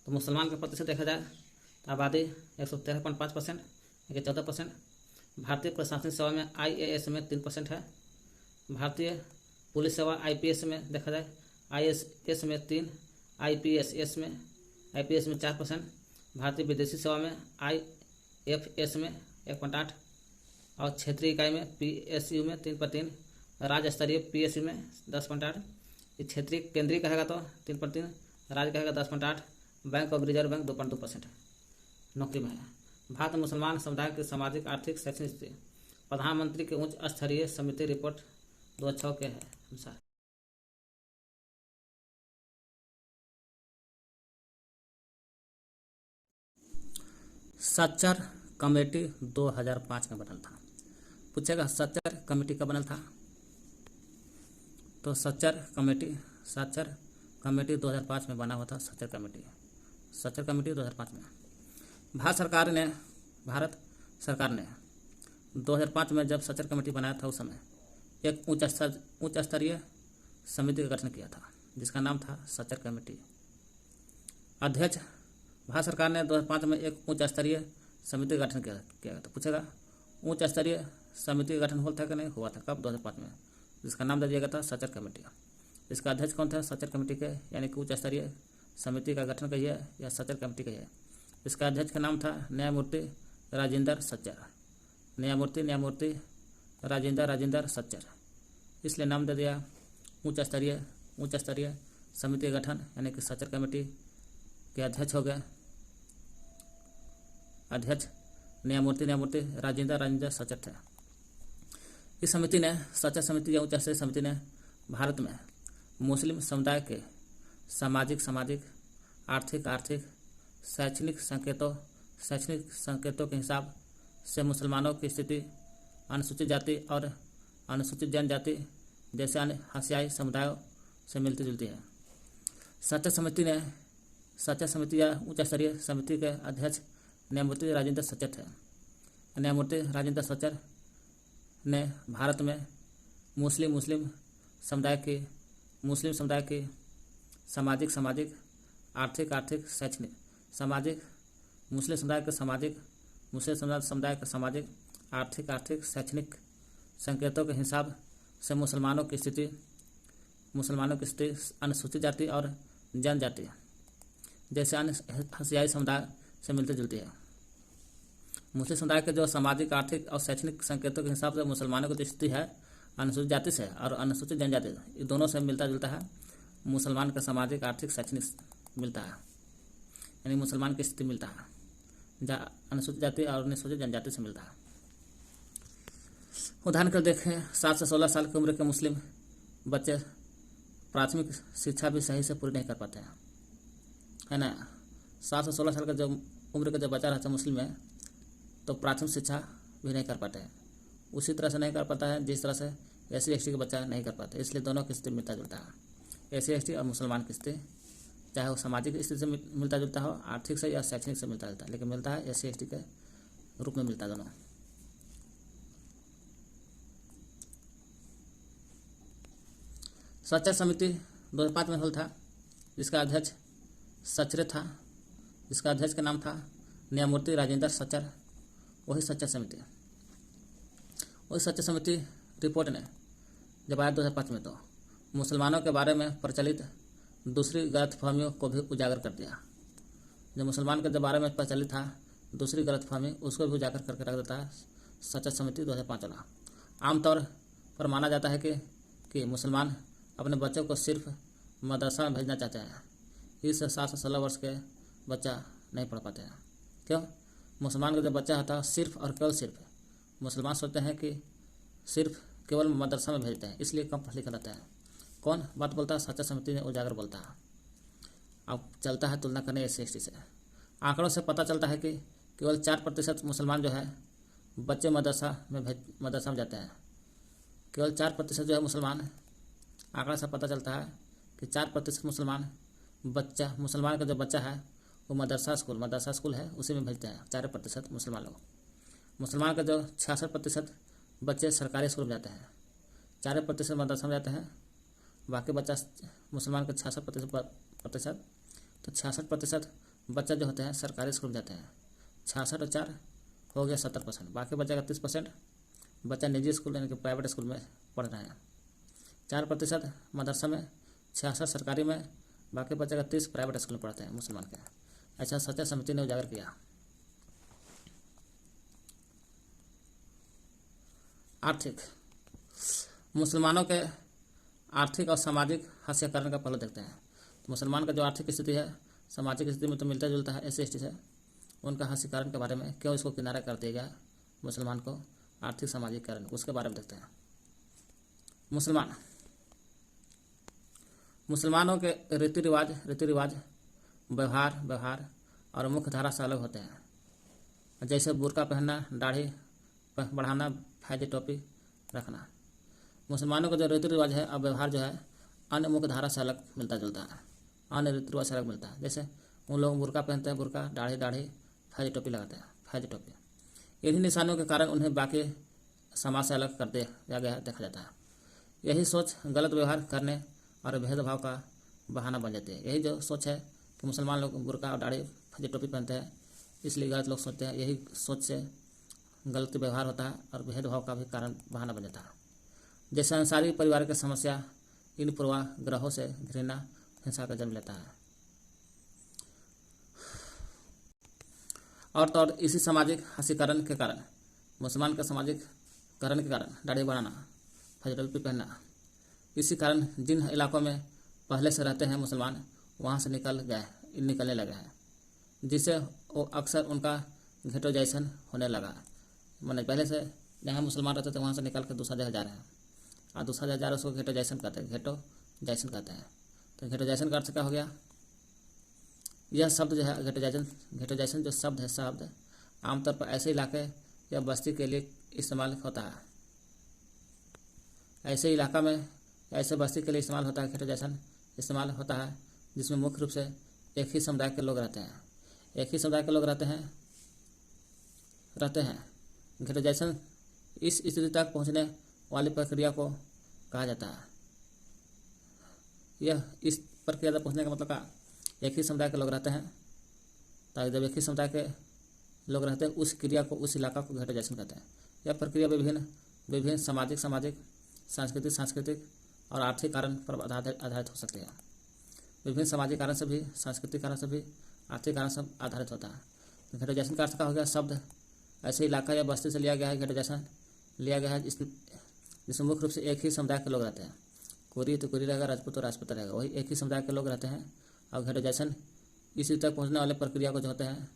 तो मुसलमान का प्रतिशत देखा जाए तो आबादी 113.5%, 14%। भारतीय प्रशासनिक सेवा में IAS में 3% है। भारतीय पुलिस सेवा IPS में देखा जाए IAS में 3, IPS में 4%। भारतीय विदेशी सेवा में IFS में 1.8, और क्षेत्रीय इकाई में PSU में 3/3, राज्य स्तरीय PSU में 10.8, क्षेत्रीय केंद्रीय कहेगा तो 3/3, राज्य कहेगा 10.8, बैंक ऑफ रिजर्व बैंक 2.2% नौकरी में है। भारत मुसलमान समुदाय की सामाजिक आर्थिक शैक्षणिक स्थिति प्रधानमंत्री की उच्च स्तरीय समिति रिपोर्ट 2006 के अनुसार। सच्चर कमेटी 2005 में बनल था। पूछेगा सच्चर कमेटी कब बनल था, तो सच्चर कमेटी 2005 में बना हुआ था। सच्चर कमेटी 2005 में भारत सरकार ने 2005 में जब सच्चर कमेटी बनाया था, उस समय एक उच्च स्तरीय समिति का गठन किया था, जिसका नाम था सच्चर कमेटी। अध्यक्ष भारत सरकार ने 2005 में एक उच्च स्तरीय समिति का गठन किया था। पूछेगा उच्च स्तरीय समिति का गठन हुआ था कि नहीं हुआ था, कब, 2005 में, जिसका नाम दे दिया गया था सच्चर कमेटी। इसका अध्यक्ष कौन था, सच्चर कमेटी के, यानी कि उच्च स्तरीय समिति का गठन कहिए या सच्चर कमेटी कहिए। इसका अध्यक्ष का नाम था न्यायमूर्ति राजेंद्र सच्चर, इसलिए नाम दे दिया उच्च स्तरीय समिति का गठन, यानी कि सच्चर कमेटी के अध्यक्ष हो गए न्यायमूर्ति राजेंद्र सच्चर थे। इस समिति ने, सच्चर समिति या उच्च स्तरीय समिति ने भारत में मुस्लिम समुदाय के सामाजिक आर्थिक शैक्षणिक संकेतों के हिसाब से मुसलमानों की स्थिति अनुसूचित जाति और अनुसूचित जनजाति जैसे अन्य हसियाई समुदायों से मिलती जुलती है। सच्चर समिति या उच्च स्तरीय समिति के अध्यक्ष न्यायमूर्ति राजेंद्र सच्चर थे। न्यायमूर्ति राजेंद्र सच्चर ने भारत में मुस्लिम समुदाय की सामाजिक आर्थिक शैक्षणिक मुस्लिम समुदाय के सामाजिक आर्थिक शैक्षणिक संकेतों के हिसाब से मुसलमानों की स्थिति अनुसूचित जाति और जनजाति जैसे अन्य हसियाई समुदाय से मिलती जुलती है। मुस्लिम समुदाय के जो सामाजिक आर्थिक और शैक्षणिक संकेतों के हिसाब से मुसलमानों की स्थिति है अनुसूचित जाति से और अनुसूचित जनजाति, ये दोनों से मिलता जुलता है। मुसलमान का सामाजिक आर्थिक शैक्षणिक मिलता है, यानी मुसलमान की स्थिति मिलता है, जहाँ अनुसूचित जाति और अनुसूचित जनजाति से मिलता है। उदाहरण के देखें, 7 से 16 साल की उम्र के मुस्लिम बच्चे प्राथमिक शिक्षा भी सही से पूरी नहीं कर पाते हैं, है ना। 7 से 16 साल का जो उम्र का जो बच्चा रहता है मुस्लिम में, तो प्राथमिक शिक्षा भी नहीं कर पाते हैं। उसी तरह से नहीं कर पाता है जिस तरह से SC/ST के बच्चा नहीं कर पाते, इसलिए दोनों की स्थिति मिलता जुलता है। SC/ST और मुसलमान की स्थिति चाहे वो सामाजिक स्थिति से मिलता जुलता हो, आर्थिक से या शैक्षणिक से मिलता जुलता है, लेकिन मिलता है SC/ST के रूप में मिलता है दोनों। सच्चर समिति 2005 में हुआ था, जिसका अध्यक्ष सच्चर था, जिसका अध्यक्ष का नाम था न्यायमूर्ति राजेंद्र सच्चर। वही सच्चर समिति रिपोर्ट ने जब आया 2005 में, तो मुसलमानों के बारे में प्रचलित दूसरी गलतफहमियों को भी उजागर कर दिया। जो मुसलमान के बारे में प्रचलित था दूसरी गलतफहमी, उसको भी उजागर करके रख देता है सच्चर समिति 2005 वाला। आमतौर पर माना जाता है कि मुसलमान अपने बच्चों को सिर्फ मदरसा में भेजना चाहते हैं। इस 7 से 16 वर्ष के बच्चा नहीं पढ़ पाते हैं। क्यों? मुसलमान का जो बच्चा होता है सिर्फ और केवल सिर्फ मुसलमान सोचते हैं कि सिर्फ केवल मदरसा में भेजते हैं, इसलिए कम पढ़ा लिखा रहता है। कौन बात बोलता है? सत्य समिति ने उजागर बोलता है। अब चलता है तुलना करने SC/ST से। आंकड़ों से पता चलता है कि केवल 4% मुसलमान जो है बच्चे मदरसा में जाते हैं। केवल 4% जो है मुसलमान, आंकड़ा से पता चलता है कि 4% मुसलमान का जो बच्चा है वो मदरसा स्कूल है उसी में भेजते हैं 4% मुसलमान लोग। मुसलमान का जो 66% बच्चे सरकारी स्कूल में जाते हैं, 4% मदरसा में जाते हैं, बाकी बच्चा मुसलमान का 66%, तो 66% बच्चा जो होते हैं सरकारी स्कूल में जाते हैं। 66 और 4 हो गया 70%, बाकी बच्चा का 30% बच्चा निजी स्कूल यानी कि प्राइवेट स्कूल में पढ़ रहे हैं। 4% मदरसा में, 66 सरकारी में, बाकी बच्चे का 30 प्राइवेट स्कूल में पढ़ते हैं मुसलमान के। ऐसा सत्य समिति ने उजागर किया। आर्थिक, मुसलमानों के आर्थिक और सामाजिक हास्यकरण का पहलू देखते हैं। तो मुसलमान का जो आर्थिक स्थिति है सामाजिक स्थिति में तो मिलता जुलता है SC/ST से। उनका हास्यकरण के बारे में, क्यों इसको किनारा कर दिया गया मुसलमान को, आर्थिक सामाजिक कारण, उसके बारे में देखते हैं। मुसलमानों के रीति रिवाज व्यवहार और मुख्य धारा से अलग होते हैं। जैसे बुर्का पहनना, दाढ़ी बढ़ाना, फैज टोपी रखना। मुसलमानों का जो रीति रिवाज है और व्यवहार जो है अन्य मुख्य धारा से अलग मिलता जुलता है, अन्य रीति रिवाज से अलग मिलता है। जैसे उन लोग बुर्का पहनते हैं, बुर्का, दाढ़ी, फैज टोपी लगाते हैं, फैज टोपी। इन्हीं निशानों के कारण उन्हें बाकी समाज से अलग कर दिया गया देखा जाता है। यही सोच गलत व्यवहार करने और भेदभाव का बहाना बन जाती है। यही जो सोच है कि मुसलमान लोग बुर्का और दाढ़ी, फैज टोपी पहनते हैं, इसलिए गलत लोग सोचते हैं। यही सोच से गलत व्यवहार होता है और भेदभाव का भी कारण बहाना बन जाता है। जैसे अंसारी परिवार की समस्या इन पूर्वाग्रहों से घृणा, हिंसा का जन्म लेता है। और तो और इसी सामाजिक हास्यकरण के कारण, मुसलमान के सामाजिक करण के कारण, दाढ़ी बढ़ाना, फैज टोपी पहनना, इसी कारण जिन इलाकों में पहले से रहते हैं मुसलमान वहाँ से निकलने लगे हैं, जिससे वो अक्सर उनका घेटोजाइशन होने लगा। मैंने पहले से जहाँ मुसलमान रहते थे वहाँ से निकल कर दूसरा जगह जा रहे हैं और दूसरा जगह जा रहे हैं, उसको घेटोजाइशन कहते हैं। तो घेटोजाइशन का अर्थ क्या हो गया? यह शब्द जो है घेटोजाइशन जो शब्द है आमतौर पर ऐसे इलाके या बस्ती के लिए इस्तेमाल होता है। ऐसे इलाका में, ऐसे बस्ती के लिए इस्तेमाल होता है, घेटोजाइशन इस्तेमाल होता है जिसमें मुख्य रूप से एक ही समुदाय के लोग रहते हैं। घेटोजाइशन इस स्थिति तक पहुंचने वाली प्रक्रिया को कहा जाता है। यह इस प्रक्रिया तक पहुंचने का मतलब का एक ही समुदाय के लोग रहते हैं, ताकि जब एक ही समुदाय के लोग रहते हैं उस क्रिया को, उस इलाका को घेटोजाइशन कहते हैं। यह प्रक्रिया विभिन्न सामाजिक, सांस्कृतिक और आर्थिक कारण पर आधारित हो सकती है। विभिन्न सामाजिक कारण से भी, सांस्कृतिक कारण से भी, आर्थिक कारण से आधारित होता है। घेटोजाइशन का अर्थ का हो गया शब्द ऐसे इलाका या बस्ती से लिया गया है, घेटोजाइशन लिया गया है जिसमें मुख्य रूप से एक ही समुदाय के लोग रहते हैं। कोरी तो कोरी रहेगा, राजपूत तो राजपूत रहेगा, वही एक ही समुदाय के लोग रहते हैं। और घेटोजाइशन इसी तक पहुंचने वाले प्रक्रिया को जो होते हैं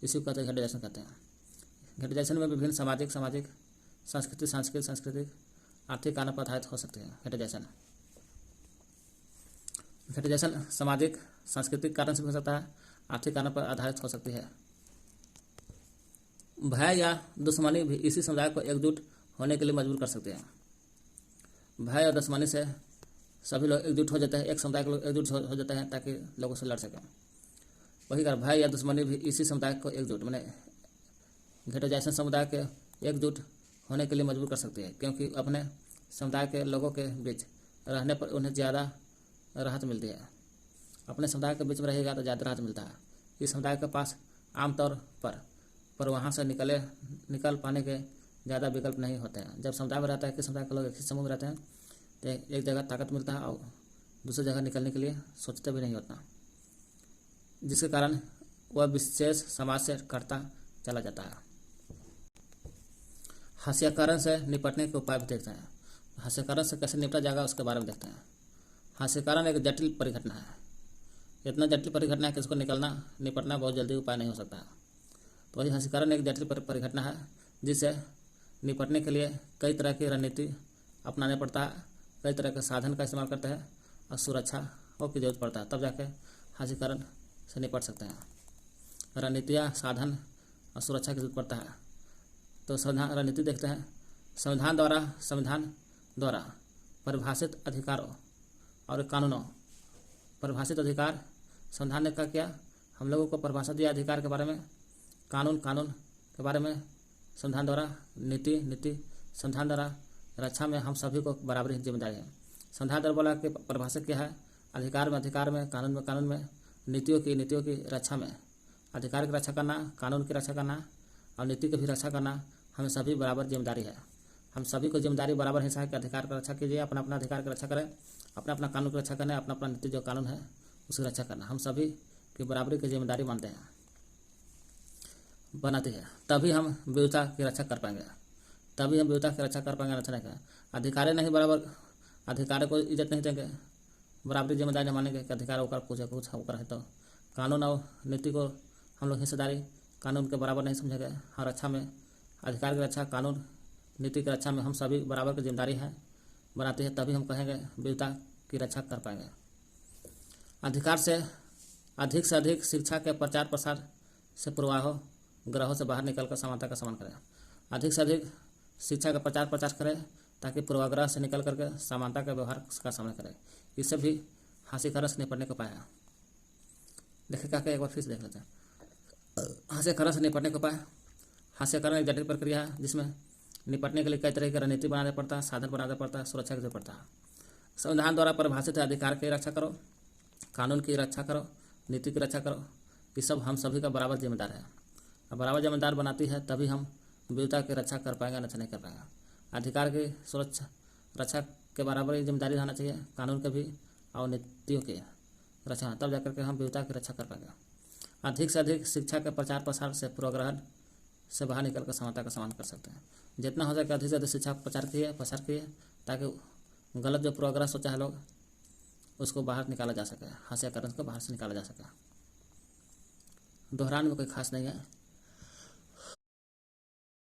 इसी को कहते हैं घेटोजाइशन कहते हैं। घेटोजाइशन में विभिन्न सामाजिक, सांस्कृतिक, आर्थिक कारण पर आधारित हो सकते हैं। घेटोजाइशन सामाजिक, सांस्कृतिक कारण से हो सकता है, आर्थिक कारण पर आधारित हो सकती है। भय या दुश्मनी भी इसी समुदाय को एकजुट होने के लिए मजबूर कर सकते हैं। भय और दुश्मनी से सभी लोग एकजुट हो जाते हैं, एक समुदाय के लोग एकजुट हो जाते हैं ताकि लोगों से लड़ सकें। वही कर भय या दुश्मनी भी इसी समुदाय को एकजुट, मैंने घेटोजाइशन समुदाय के एकजुट होने के लिए मजबूर कर सकती है, क्योंकि अपने समुदाय के लोगों के बीच रहने पर उन्हें ज़्यादा राहत मिलती है। अपने समुदाय के बीच में रहेगा तो ज़्यादा राहत मिलता है। इस समुदाय के पास आमतौर पर वहाँ से निकल पाने के ज़्यादा विकल्प नहीं होते हैं। जब समुदाय में रहता है कि समुदाय के लोग एक ही समूह में रहते हैं तो एक जगह ताकत मिलता है और दूसरी जगह निकलने के लिए सोचते भी नहीं होता, जिसके कारण वह विशेष समाज से कटता चला जाता है। हास्यकरण से निपटने के उपाय भी देखते हैं। हास्यकरण से कैसे निपटा जाएगा उसके बारे में देखते हैं। हास्यकरण एक जटिल परिघटना है, इतना जटिल परिघटना है कि इसको निपटना बहुत जल्दी उपाय नहीं हो सकता। तो वही हास्यकरण एक जटिल परिघटना है जिससे निपटने के लिए कई तरह की रणनीति अपनाने पड़ता है, कई तरह के साधन का इस्तेमाल करते हैं और सुरक्षा की जरूरत पड़ता है, तब जाके हास्यकरण से निपट सकते हैं। रणनीतियाँ, साधन और सुरक्षा की जरूरत पड़ता है। तो संविधान रणनीति देखते हैं। संविधान द्वारा परिभाषित अधिकारों और कानूनों, परिभाषित अधिकार, संविधान ने क्या किया, हम लोगों को परिभाषा दिया अधिकार के बारे में, कानून के बारे में संविधान द्वारा, नीति संविधान द्वारा रक्षा में हम सभी को बराबरी जिम्मेदारी है। संविधान द्वारा बोला कि परिभाषित क्या है, अधिकार में, कानून में, नीतियों की रक्षा में, अधिकार की रक्षा करना, कानून की रक्षा करना और नीति की भी रक्षा करना हमें सभी बराबर जिम्मेदारी है। हम सभी को जिम्मेदारी बराबर है कि अधिकार की रक्षा कीजिए, अपना अपना अधिकार की रक्षा करें, अपना कानून की रक्षा करना, अपना नीति जो कानून है उसकी रक्षा करना, हम सभी की बराबरी की जिम्मेदारी बनाती है। तभी हम विविधता की रक्षा कर पाएंगे, अच्छा नहीं। अधिकार नहीं बराबर, अधिकार को इज्जत नहीं देंगे, बराबरी जिम्मेदारी मानेंगे कि अधिकार होकर कुछ होकर है, तो कानून और नीति को हम लोग हिस्सेदारी कानून के बराबर नहीं समझेंगे। हर रक्षा में, अधिकार की रक्षा, कानून नीति की रक्षा में हम सभी बराबर की जिम्मेदारी है बनाती है, तभी हम कहेंगे विविधता की रक्षा कर पाएंगे। अधिकार से अधिक शिक्षा के प्रचार प्रसार से पूर्वाग्रह ग्रहों से बाहर निकलकर समानता का सम्मान करें। अधिक से अधिक शिक्षा का प्रचार करें ताकि पूर्वाग्रह से निकल करके समानता के व्यवहार का सामना करें। इससे भी हास्यकरण से निपटने को पाया। देखिए क्या एक बार फिर से देख लेते हैं। हास्यकरण से निपटने को पाया। हास्यकरण एक जटिल प्रक्रिया है जिसमें निपटने के लिए कई तरह की रणनीति बनाना पड़ता है, साधन बनाना पड़ता है, सुरक्षा की जरूरत पड़ता है। संविधान द्वारा परिभाषित अधिकार की रक्षा करो, कानून की रक्षा करो, नीति की रक्षा करो, ये सब हम सभी का बराबर जिम्मेदार है। और बराबर जिम्मेदार बनाती है तभी हम विविधता की रक्षा कर पाएंगे, नहीं कर पाएंगे। अधिकार की सुरक्षा रक्षा के बराबर ही जिम्मेदारी रहना चाहिए, कानून के भी और नीतियों की रक्षा, तब जाकर के हम विविधता की रक्षा कर पाएंगे। अधिक से अधिक शिक्षा के प्रचार प्रसार से पूर्वाग्रह से बाहर निकलकर समानता का सम्मान कर सकते हैं। जितना हो सके अधिक से अधिक शिक्षा प्रसार किए ताकि गलत जो पूर्वाग्रह सोचा है लोग उसको बाहर निकाला जा सके, हास्यकरण को बाहर से निकाला जा सके। दोहराने में कोई खास नहीं है।